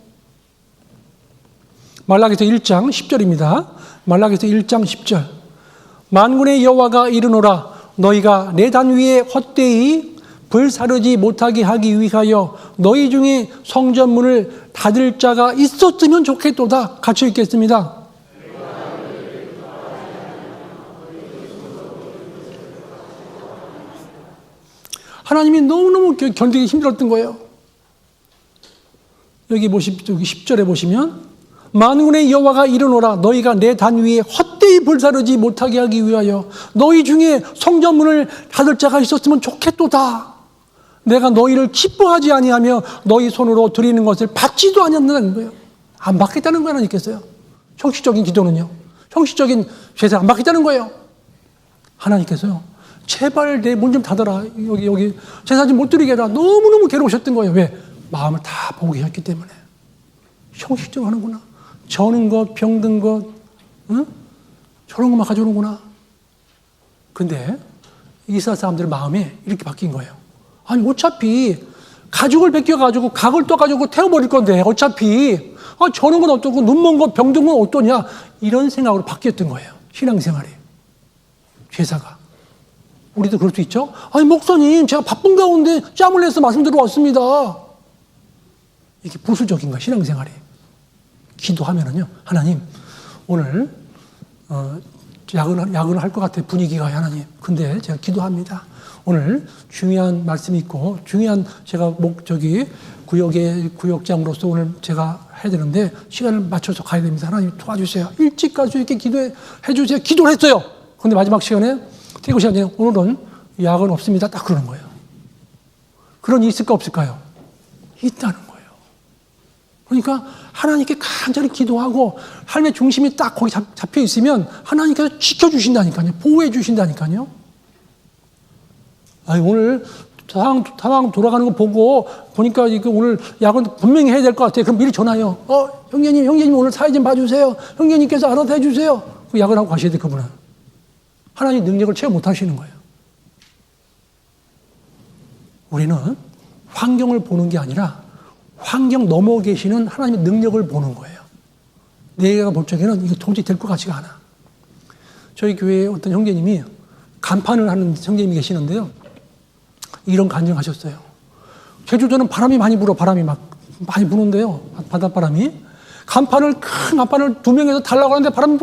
말라기서 1장 10절입니다. 말라기서 1장 10절. 만군의 여호와가 이르노라 너희가 내 단 위에 헛되이 불사르지 못하게 하기 위하여 너희 중에 성전문을 닫을 자가 있었으면 좋겠도다. 같이 읽겠습니다. 하나님이 너무너무 견디기 힘들었던 거예요. 여기 10절에 보시면 만군의 여호와가 이르노라 너희가 내 단 위에 헛되이 불사르지 못하게 하기 위하여 너희 중에 성전문을 닫을 자가 있었으면 좋겠도다. 내가 너희를 기뻐하지 아니하며 너희 손으로 드리는 것을 받지도 아니한다는 거예요. 안 받겠다는 거예요. 하나님께서요. 형식적인 기도는요. 형식적인 제사 안 받겠다는 거예요. 하나님께서요. 제발 내 문 좀 닫아라. 여기 제사 좀 못 드리게 해라. 너무너무 괴로우셨던 거예요. 왜? 마음을 다 보고 계셨기 때문에. 형식적으로 하는구나. 저는 것, 병든 것, 응? 저런 것만 가져오는구나. 근데 이스라엘 사람들 마음이 이렇게 바뀐 거예요. 아니 어차피 가죽을 벗겨가지고 각을 떠가지고 태워버릴 건데 어차피 저런 건 어떻고 눈먼 것, 병든 건 어떠냐 이런 생각으로 바뀌었던 거예요. 신앙생활이. 제사가. 우리도 그럴 수 있죠. 아니 목사님 제가 바쁜 가운데 짬을 내서 말씀 들어왔습니다. 이게 보수적인 거예요. 신앙생활이. 기도하면은요. 하나님 오늘 야근을 할 것 같아 분위기가 하나님. 근데 제가 기도합니다. 오늘 중요한 말씀이 있고 중요한 제가 구역장으로서 오늘 제가 해야 되는데 시간을 맞춰서 가야 됩니다. 하나님 도와주세요. 일찍 갈 수 있게 기도해 주세요. 기도를 했어요. 근데 마지막 시간에 퇴근 시간에 오늘은 야근 없습니다. 딱 그러는 거예요. 그런 일이 있을까 없을까요? 있다는 거예요. 그러니까 하나님께 간절히 기도하고 삶의 중심이 딱 거기 잡혀 있으면 하나님께서 지켜주신다니까요. 보호해 주신다니까요. 아니, 오늘 상황 돌아가는 거 보니까 오늘 야근 분명히 해야 될 것 같아요. 그럼 미리 전화해요. 형제님 오늘 사회 좀 봐주세요. 형제님께서 알아서 해주세요. 그 야근하고 가셔야 돼, 그분은. 하나님 능력을 체험 못 하시는 거예요. 우리는 환경을 보는 게 아니라 환경 넘어 계시는 하나님의 능력을 보는 거예요. 내가 볼 적에는 이거 도저히 될 것 같지가 않아. 저희 교회에 어떤 형제님이 간판을 하는 형제님이 계시는데요. 이런 간증하셨어요. 제주도는 바람이 많이 불어. 바람이 막 많이 부는데요. 바닷바람이. 큰 간판을 2명에서 달라고 하는데 바람이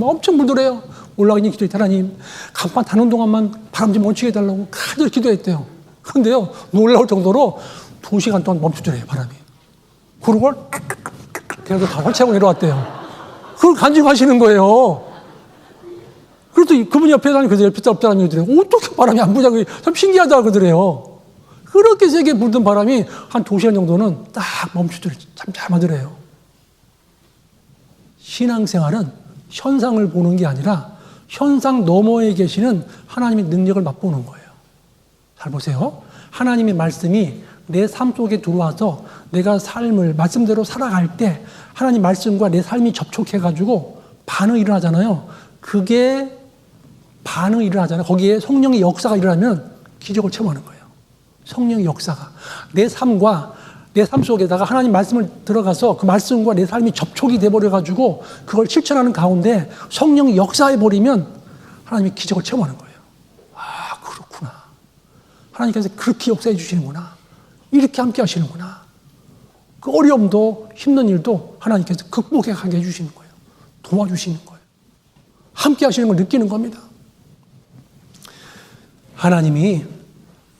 엄청 불더래요. 올라가니 기도했대. 하나님, 간판 타는 동안만 바람 좀 멈추게 해달라고 간절히 기도했대요. 그런데요, 놀라울 정도로 2시간 동안 멈추더래요, 바람이. 그걸 그래도 다 설치하고 내려왔대요. 그걸 간증하시는 거예요. 그래도 그분 옆에 사람이 그러더래요. 옆에 사람이 그러더래요. 어떻게 바람이 안 부냐고 참 신기하다 그러더래요. 그렇게 세게 불던 바람이 한 2시간 정도는 딱 멈추더래요. 참 잘하더래요. 신앙생활은 현상을 보는 게 아니라 현상 너머에 계시는 하나님의 능력을 맛보는 거예요. 잘 보세요. 하나님의 말씀이 내 삶 속에 들어와서 내가 삶을 말씀대로 살아갈 때 하나님 말씀과 내 삶이 접촉해가지고 반응이 일어나잖아요. 그게 반응이 일어나잖아요. 거기에 성령의 역사가 일어나면 기적을 체험하는 거예요. 성령의 역사가. 내 삶과 내 삶 속에다가 하나님 말씀을 들어가서 그 말씀과 내 삶이 접촉이 돼버려가지고 그걸 실천하는 가운데 성령이 역사해버리면 하나님이 기적을 체험하는 거예요. 아, 그렇구나. 하나님께서 그렇게 역사해 주시는구나. 이렇게 함께 하시는구나. 그 어려움도 힘든 일도 하나님께서 극복하게 해주시는 거예요. 도와주시는 거예요. 함께 하시는 걸 느끼는 겁니다. 하나님이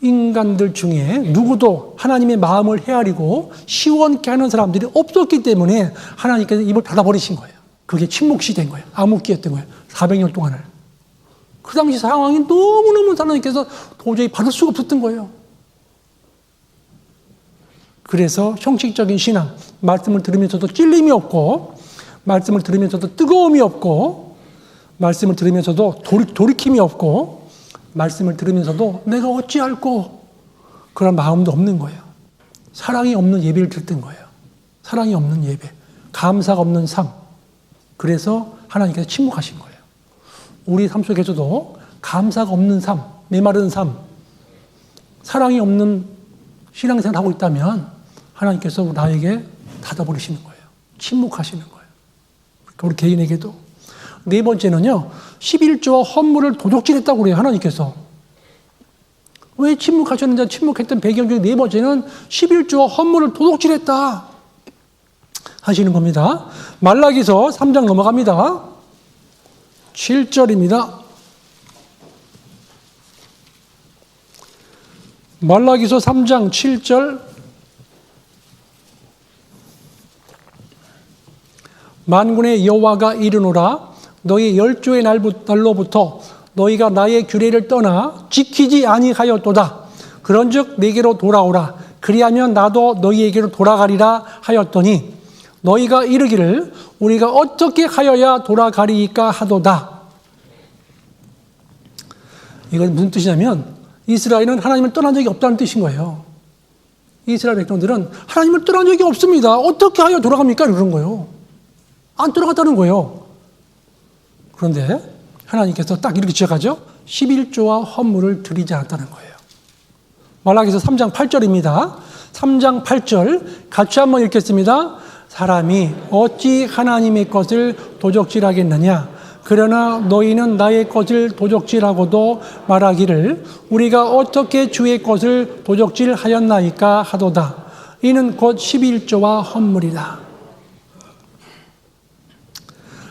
인간들 중에 누구도 하나님의 마음을 헤아리고 시원케 하는 사람들이 없었기 때문에 하나님께서 입을 닫아버리신 거예요. 그게 침묵시 된 거예요. 암흑기였던 거예요. 400년 동안을. 그 당시 상황이 너무너무 하나님께서 도저히 받을 수가 없었던 거예요. 그래서 형식적인 신앙, 말씀을 들으면서도 찔림이 없고, 말씀을 들으면서도 뜨거움이 없고, 말씀을 들으면서도 돌이킴이 없고, 말씀을 들으면서도 내가 어찌할꼬 그런 마음도 없는 거예요. 사랑이 없는 예배를 드렸던 거예요. 사랑이 없는 예배, 감사가 없는 삶. 그래서 하나님께서 침묵하신 거예요. 우리 삶 속에서도 감사가 없는 삶, 메마른 삶, 사랑이 없는 신앙생활을 하고 있다면 하나님께서 나에게 닫아버리시는 거예요. 침묵하시는 거예요. 그러니까 우리 개인에게도. 4번째는요, 11조와 헌물을 도적질했다고 그래요, 하나님께서. 왜 침묵하셨는지 침묵했던 배경 중에 4번째는 11조와 헌물을 도적질했다 하시는 겁니다. 말라기서 3장 넘어갑니다. 7절입니다. 말라기서 3장 7절. 만군의 여호와가 이르노라. 너희 열조의 날로부터 너희가 나의 규례를 떠나 지키지 아니하였도다. 그런즉 내게로 돌아오라. 그리하면 나도 너희에게로 돌아가리라 하였더니 너희가 이르기를 우리가 어떻게 하여야 돌아가리이까 하도다. 이건 무슨 뜻이냐면 이스라엘은 하나님을 떠난 적이 없다는 뜻인 거예요. 이스라엘 백성들은 하나님을 떠난 적이 없습니다. 어떻게 하여 돌아갑니까? 이런 거예요. 안 돌아갔다는 거예요. 그런데 하나님께서 딱 이렇게 지적하죠. 11조와 헌물을 드리지 않았다는 거예요. 말라기서 3장 8절입니다. 3장 8절 같이 한번 읽겠습니다. 사람이 어찌 하나님의 것을 도적질하겠느냐. 그러나 너희는 나의 것을 도적질하고도 말하기를 우리가 어떻게 주의 것을 도적질하였나이까 하도다. 이는 곧 11조와 헌물이다.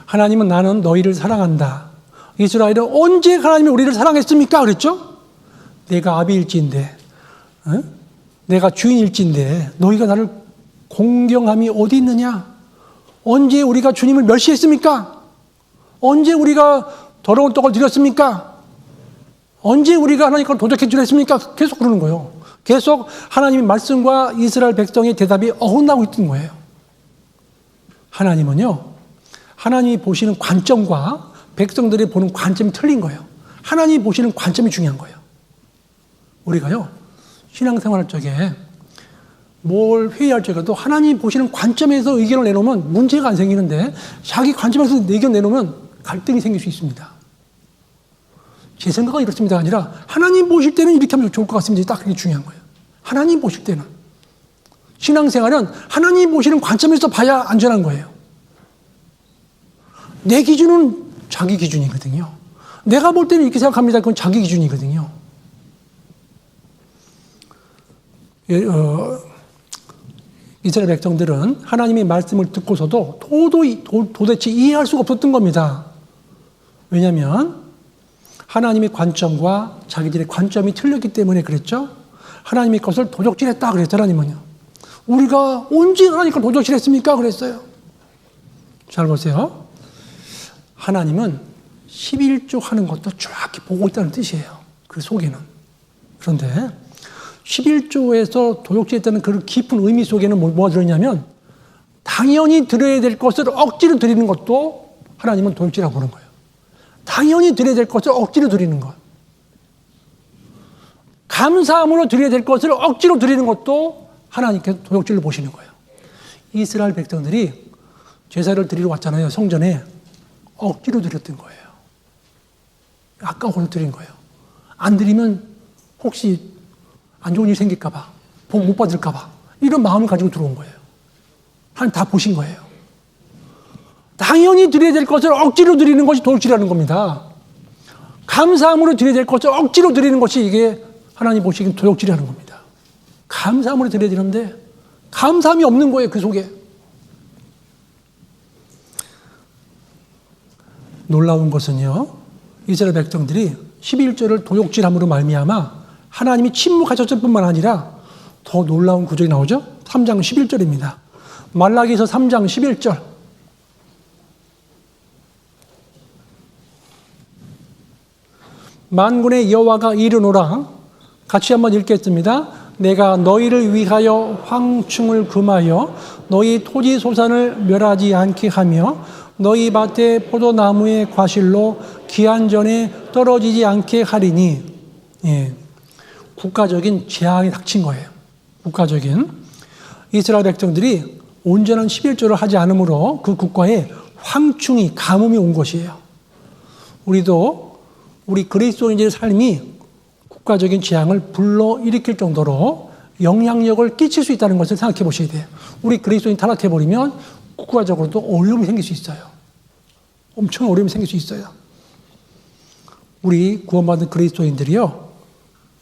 하나님은 나는 너희를 사랑한다. 이스라엘은 언제 하나님이 우리를 사랑했습니까? 그랬죠? 내가 아비일진데, 내가 주인일진데 너희가 나를 공경함이 어디 있느냐? 언제 우리가 주님을 멸시했습니까? 언제 우리가 더러운 떡을 드렸습니까? 언제 우리가 하나님 걸 도적해 주려 했습니까? 계속 그러는 거예요. 계속 하나님의 말씀과 이스라엘 백성의 대답이 어긋나고 있던 거예요. 하나님은요, 하나님이 보시는 관점과 백성들이 보는 관점이 틀린 거예요. 하나님이 보시는 관점이 중요한 거예요. 우리가요, 신앙생활 적에 뭘 회의할 적에도 하나님이 보시는 관점에서 의견을 내놓으면 문제가 안 생기는데 자기 관점에서 의견 내놓으면 갈등이 생길 수 있습니다. 제 생각은 이렇습니다가 아니라 하나님 보실 때는 이렇게 하면 좋을 것 같습니다. 딱 그게 중요한 거예요. 하나님 보실 때는 신앙생활은 하나님 보시는 관점에서 봐야 안전한 거예요. 내 기준은 자기 기준이거든요. 내가 볼 때는 이렇게 생각합니다. 그건 자기 기준이거든요. 이스라엘 백성들은 하나님의 말씀을 듣고서도 도대체 이해할 수가 없었던 겁니다. 왜냐하면 하나님의 관점과 자기들의 관점이 틀렸기 때문에 그랬죠. 하나님의 것을 도적질했다 그랬죠. 하나님은요. 우리가 언제 하나님 걸 도적질했습니까? 그랬어요. 잘 보세요. 하나님은 11조 하는 것도 정확히 보고 있다는 뜻이에요. 그 속에는. 그런데 11조에서 도적질했다는 그 깊은 의미 속에는 뭐가 들어있냐면 당연히 드려야 될 것을 억지로 드리는 것도 하나님은 도적질이라고 보는 거예요. 당연히 드려야 될 것을 억지로 드리는 것. 감사함으로 드려야 될 것을 억지로 드리는 것도 하나님께서 도적질로 보시는 거예요. 이스라엘 백성들이 제사를 드리러 왔잖아요. 성전에. 억지로 드렸던 거예요. 아까워서 드린 거예요. 안 드리면 혹시 안 좋은 일이 생길까 봐, 복 못 받을까 봐 이런 마음을 가지고 들어온 거예요. 하나님 다 보신 거예요. 당연히 드려야 될 것을 억지로 드리는 것이 도둑질이라는 겁니다. 감사함으로 드려야 될 것을 억지로 드리는 것이 이게 하나님 보시기엔 도둑질이라는 겁니다. 감사함으로 드려야 되는데 감사함이 없는 거예요. 그 속에. 놀라운 것은요. 이스라엘 백성들이 11조를 도둑질함으로 말미암아 하나님이 침묵하셨을 뿐만 아니라 더 놀라운 구절이 나오죠. 3장 11절입니다. 말라기서 3장 11절. 만군의 여호와가 이르노라. 같이 한번 읽겠습니다. 내가 너희를 위하여 황충을 금하여 너희 토지 소산을 멸하지 않게 하며 너희 밭의 포도나무의 과실로 기한전에 떨어지지 않게 하리니. 예. 국가적인 재앙이 닥친 거예요. 국가적인. 이스라엘 백성들이 온전한 11조를 하지 않으므로 그 국가에 황충이, 가뭄이 온 것이에요. 우리도 우리 그리스도인들의 삶이 국가적인 재앙을 불러일으킬 정도로 영향력을 끼칠 수 있다는 것을 생각해 보셔야 돼요. 우리 그리스도인이 타락해버리면 국가적으로도 어려움이 생길 수 있어요. 엄청 어려움이 생길 수 있어요. 우리 구원받은 그리스도인들이요.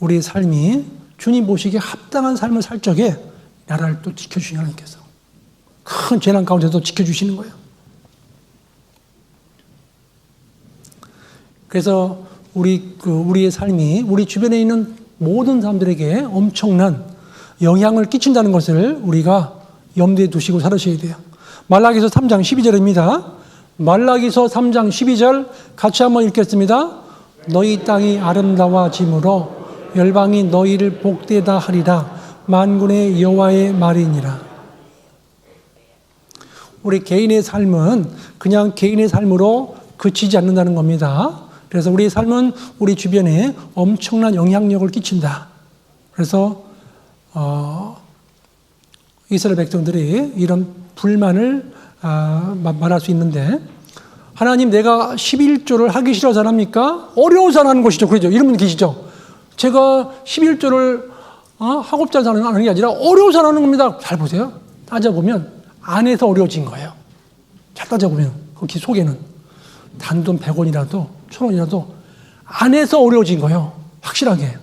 우리의 삶이 주님 보시기에 합당한 삶을 살 적에 나라를 또 지켜주시는 하나님께서 큰 재난 가운데서 지켜주시는 거예요. 그래서 우리의 삶이 우리 주변에 있는 모든 사람들에게 엄청난 영향을 끼친다는 것을 우리가 염두에 두시고 살으셔야 돼요. 말라기서 3장 12절입니다. 말라기서 3장 12절 같이 한번 읽겠습니다. 너희 땅이 아름다워짐으로 열방이 너희를 복되다 하리라. 만군의 여호와의 말이니라. 우리 개인의 삶은 그냥 개인의 삶으로 그치지 않는다는 겁니다. 그래서 우리의 삶은 우리 주변에 엄청난 영향력을 끼친다. 그래서 이스라엘 백성들이 이런 불만을 말할 수 있는데 하나님 내가 11조를 하기 싫어서 안 합니까? 어려워서 안 하는 것이죠. 그러죠. 이런 분 계시죠. 제가 11조를 하고자 하는 게 아니라 어려워서 안 하는 겁니다. 잘 보세요. 따져보면 안에서 어려워진 거예요. 잘 따져보면 거기 속에는 단돈 100원이라도 1000원이라도 안에서 어려워진 거예요. 확실하게.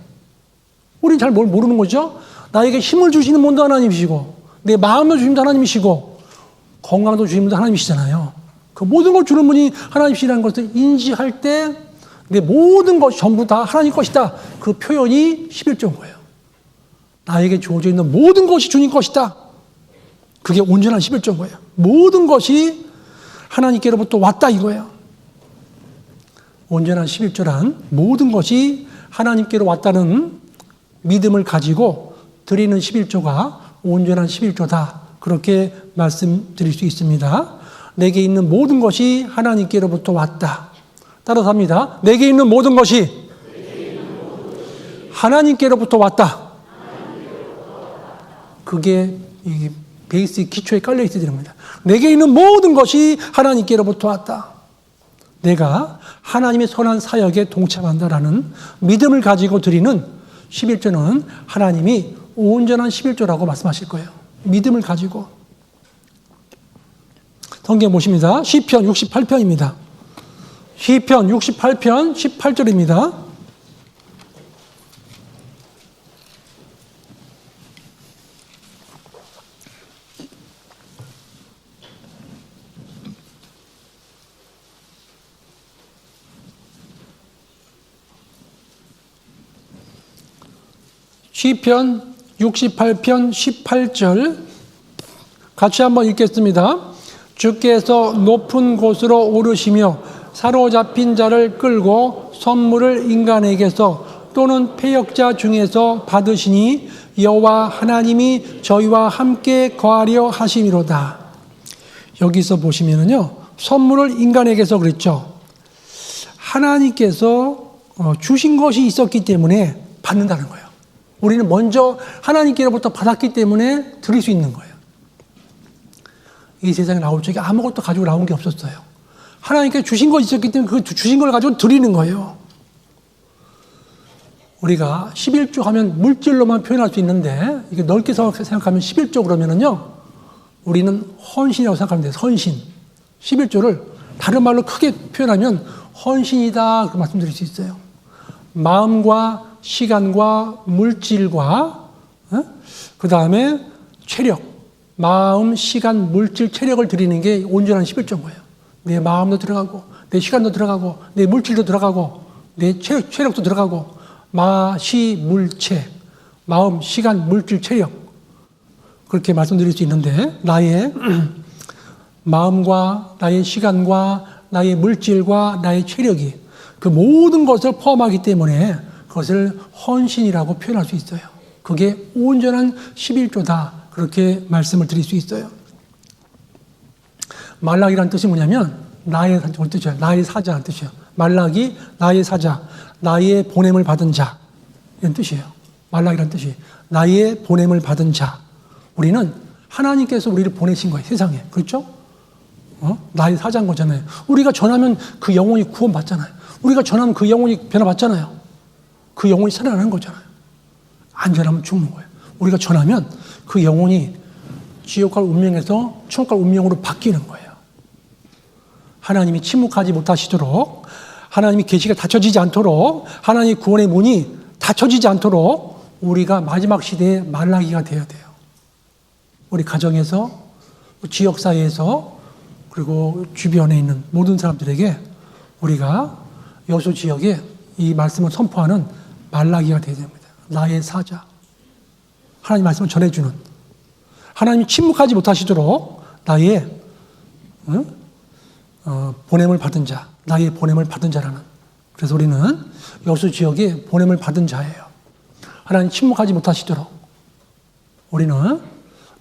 우린 잘 모르는 거죠. 나에게 힘을 주시는 분도 하나님이시고 내 마음을 주시는 분도 하나님이시고 건강도 주시는 분도 하나님이시잖아요. 그 모든 걸 주는 분이 하나님이시라는 것을 인지할 때 내 모든 것이 전부 다 하나님 것이다. 그 표현이 11조인 거예요. 나에게 주어져 있는 모든 것이 주님 것이다. 그게 온전한 11조인 거예요. 모든 것이 하나님께로부터 왔다 이거예요. 온전한 11조란 모든 것이 하나님께로 왔다는 믿음을 가지고 드리는 11조가 온전한 11조다. 그렇게 말씀드릴 수 있습니다. 내게 있는 모든 것이 하나님께로부터 왔다. 따라서 합니다. 내게 있는 모든 것이 하나님께로부터 왔다. 그게 이 베이스 기초에 깔려 있어야 되는 겁니다. 내게 있는 모든 것이 하나님께로부터 왔다. 내가 하나님의 선한 사역에 동참한다라는 믿음을 가지고 드리는 11조는 하나님이 온전한 11조라고 말씀하실 거예요. 믿음을 가지고. 성경 보십니다. 시편 68편입니다. 시편 68편 18절입니다. 시편 68편 18절 같이 한번 읽겠습니다. 주께서 높은 곳으로 오르시며 사로잡힌 자를 끌고 선물을 인간에게서 또는 패역자 중에서 받으시니 여호와 하나님이 저희와 함께 거하려 하심이로다. 여기서 보시면은요, 선물을 인간에게서 그랬죠. 하나님께서 주신 것이 있었기 때문에 받는다는 거예요. 우리는 먼저 하나님께로부터 받았기 때문에 드릴 수 있는 거예요. 이 세상에 나올 적에 아무것도 가지고 나온 게 없었어요. 하나님께 주신 것이 있었기 때문에 그 주신 걸 가지고 드리는 거예요. 우리가 11조 하면 물질로만 표현할 수 있는데, 이게 넓게 생각하면 11조 그러면은요, 우리는 헌신이라고 생각하면 돼요. 헌신. 11조를 다른 말로 크게 표현하면 헌신이다, 그 말씀드릴 수 있어요. 마음과 시간과 물질과 그 다음에 체력, 마음, 시간, 물질, 체력을 드리는 게 온전한 11조인 거예요. 내 마음도 들어가고 내 시간도 들어가고 내 물질도 들어가고 내 체력도 들어가고 마시물체, 마음, 시간, 물질, 체력, 그렇게 말씀드릴 수 있는데, 나의 마음과 나의 시간과 나의 물질과 나의 체력이 그 모든 것을 포함하기 때문에 그것을 헌신이라고 표현할 수 있어요. 그게 온전한 11조다. 그렇게 말씀을 드릴 수 있어요. 말락이라는 뜻이 뭐냐면 나의 뜻이에요. 나의 사자라는 뜻이에요. 말락이 나의 사자, 나의 보냄을 받은 자, 이런 뜻이에요. 말락이라는 뜻이 나의 보냄을 받은 자. 우리는 하나님께서 우리를 보내신 거예요. 세상에. 그렇죠? 나의 사자인 거잖아요. 우리가 전하면 그 영혼이 구원받잖아요. 우리가 전하면 그 영혼이 변화받잖아요. 그 영혼이 살아나는 거잖아요. 안 전하면 죽는 거예요. 우리가 전하면 그 영혼이 지옥과 운명에서 천국과 운명으로 바뀌는 거예요. 하나님이 침묵하지 못하시도록, 하나님이 계시가 닫혀지지 않도록, 하나님의 구원의 문이 닫혀지지 않도록 우리가 마지막 시대에 말라기가 되어야 돼요. 우리 가정에서, 지역사회에서, 그리고 주변에 있는 모든 사람들에게 우리가 여수 지역에 이 말씀을 선포하는 말라기가 되어야 됩니다. 나의 사자. 하나님 말씀을 전해주는, 하나님이 침묵하지 못하시도록 나의 보냄을 받은 자, 나의 보냄을 받은 자라는. 그래서 우리는 여수 지역에 보냄을 받은 자예요. 하나님 침묵하지 못하시도록 우리는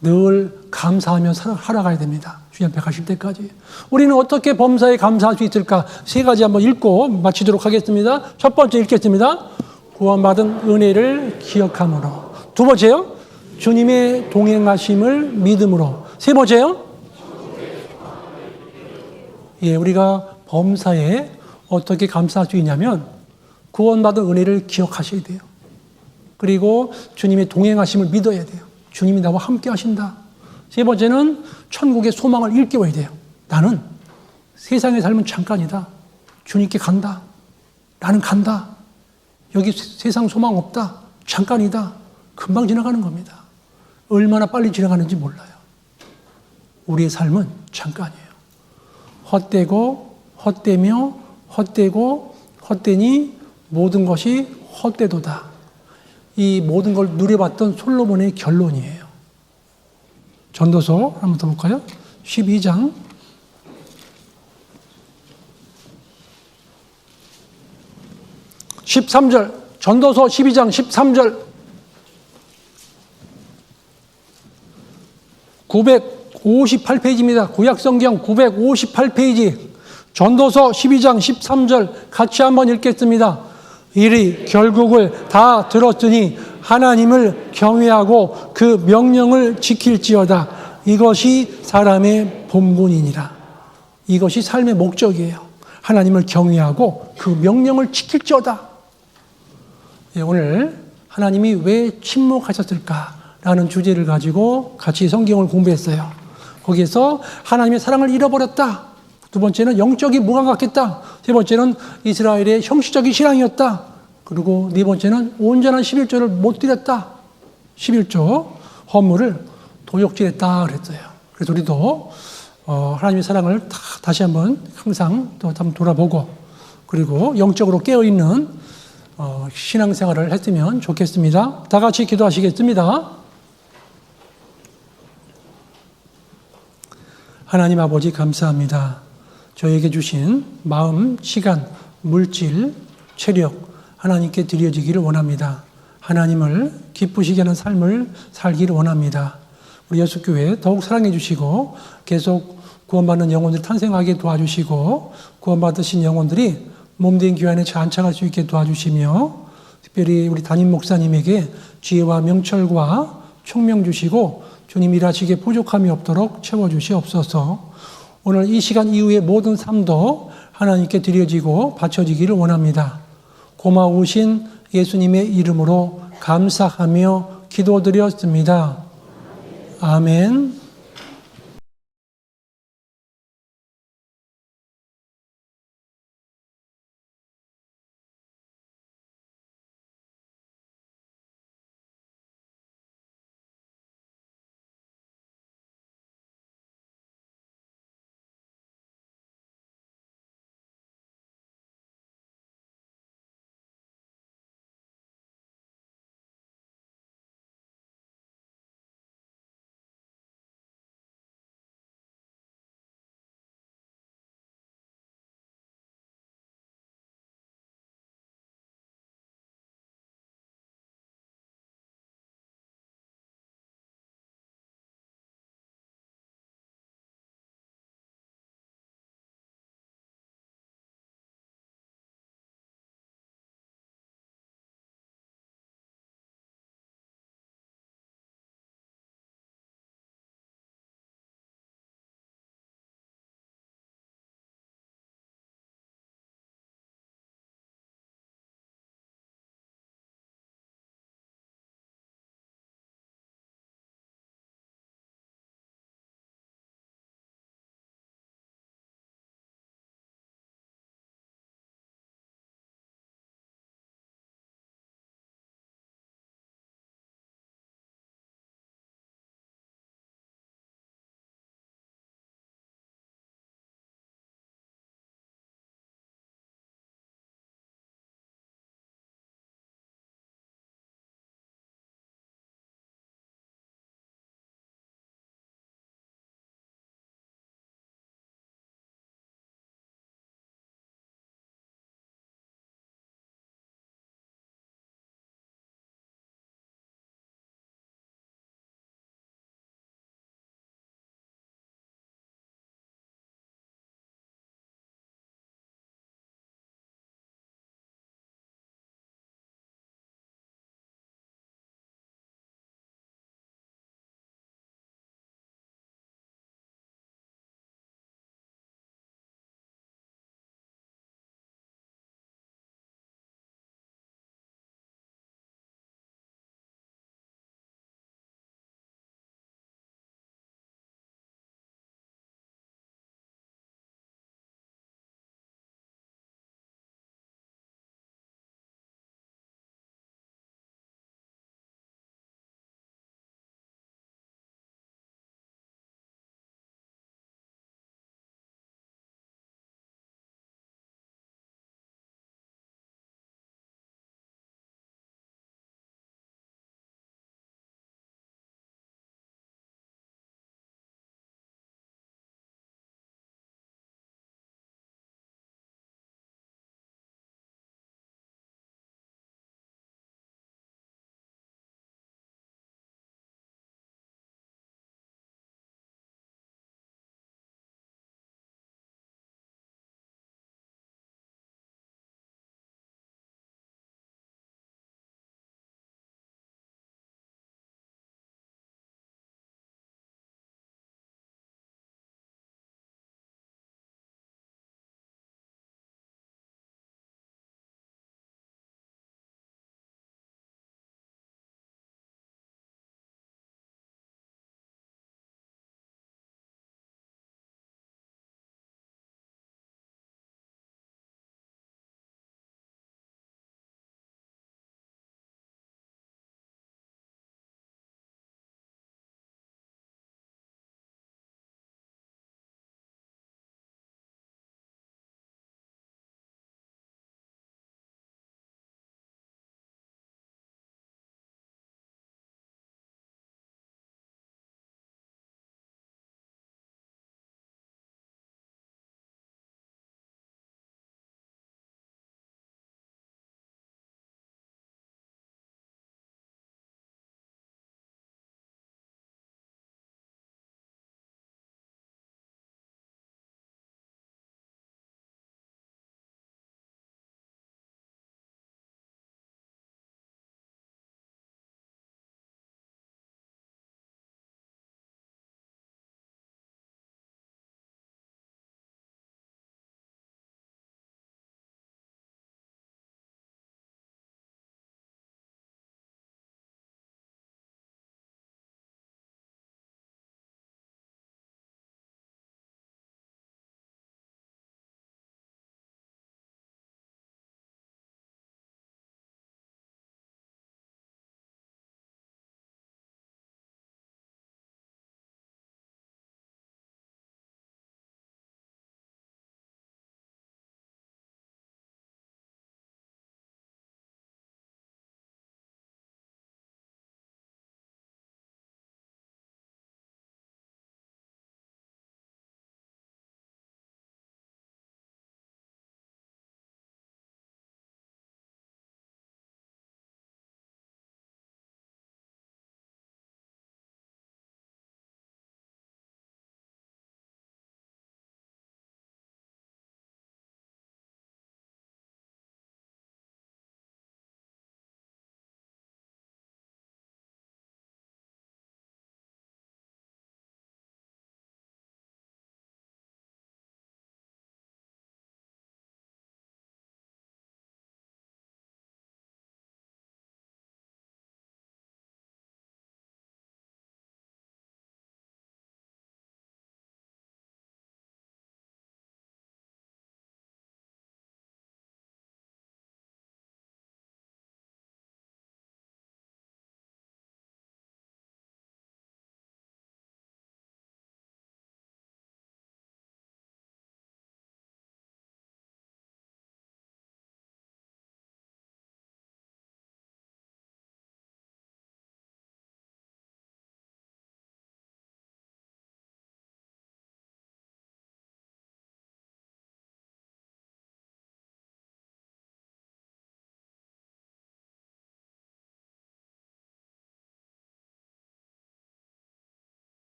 늘 감사하며 살아가야 됩니다. 주님 앞에 가실 때까지. 우리는 어떻게 범사에 감사할 수 있을까? 세 가지 한번 읽고 마치도록 하겠습니다. 첫 번째 읽겠습니다. 구원받은 은혜를 기억함으로. 두 번째요, 주님의 동행하심을 믿음으로. 세 번째요, 우리가 범사에 어떻게 감사할 수 있냐면 구원받은 은혜를 기억하셔야 돼요. 그리고 주님의 동행하심을 믿어야 돼요. 주님이 나와 함께 하신다. 세 번째는 천국의 소망을 일깨워야 돼요. 나는 세상의 삶은 잠깐이다. 주님께 간다. 나는 간다. 여기 세상 소망 없다. 잠깐이다. 금방 지나가는 겁니다. 얼마나 빨리 지나가는지 몰라요. 우리의 삶은 잠깐이에요. 헛되고 헛되며 헛되고 헛되니 모든 것이 헛되도다. 이 모든 걸 누려봤던 솔로몬의 결론이에요. 전도서 한번 더 볼까요? 12장 13절, 전도서 12장 13절, 958페이지입니다. 구약성경 958페이지, 전도서 12장 13절 같이 한번 읽겠습니다. 이리 결국을 다 들었으니 하나님을 경외하고 그 명령을 지킬지어다. 이것이 사람의 본분이니라. 이것이 삶의 목적이에요. 하나님을 경외하고 그 명령을 지킬지어다. 오늘 하나님이 왜 침묵하셨을까? 라는 주제를 가지고 같이 성경을 공부했어요. 거기에서 하나님의 사랑을 잃어버렸다. 두 번째는 영적이 무감각했다. 세 번째는 이스라엘의 형식적인 신앙이었다. 그리고 네 번째는 온전한 11조를 못 드렸다. 11조 헌물을 도적질했다 그랬어요. 그래서 우리도 하나님의 사랑을 다시 한번 항상 또 한번 돌아보고 그리고 영적으로 깨어있는 신앙생활을 했으면 좋겠습니다. 다 같이 기도하시겠습니다. 하나님 아버지 감사합니다. 저에게 주신 마음, 시간, 물질, 체력 하나님께 드려지기를 원합니다. 하나님을 기쁘시게 하는 삶을 살기를 원합니다. 우리 여수교회 더욱 사랑해 주시고 계속 구원받는 영혼들이 탄생하게 도와주시고 구원받으신 영혼들이 몸된 교회 안에 안착할 수 있게 도와주시며 특별히 우리 담임 목사님에게 지혜와 명철과 총명 주시고 주님 일하시기에 부족함이 없도록 채워주시옵소서. 오늘 이 시간 이후의 모든 삶도 하나님께 드려지고 바쳐지기를 원합니다. 고마우신 예수님의 이름으로 감사하며 기도드렸습니다. 아멘.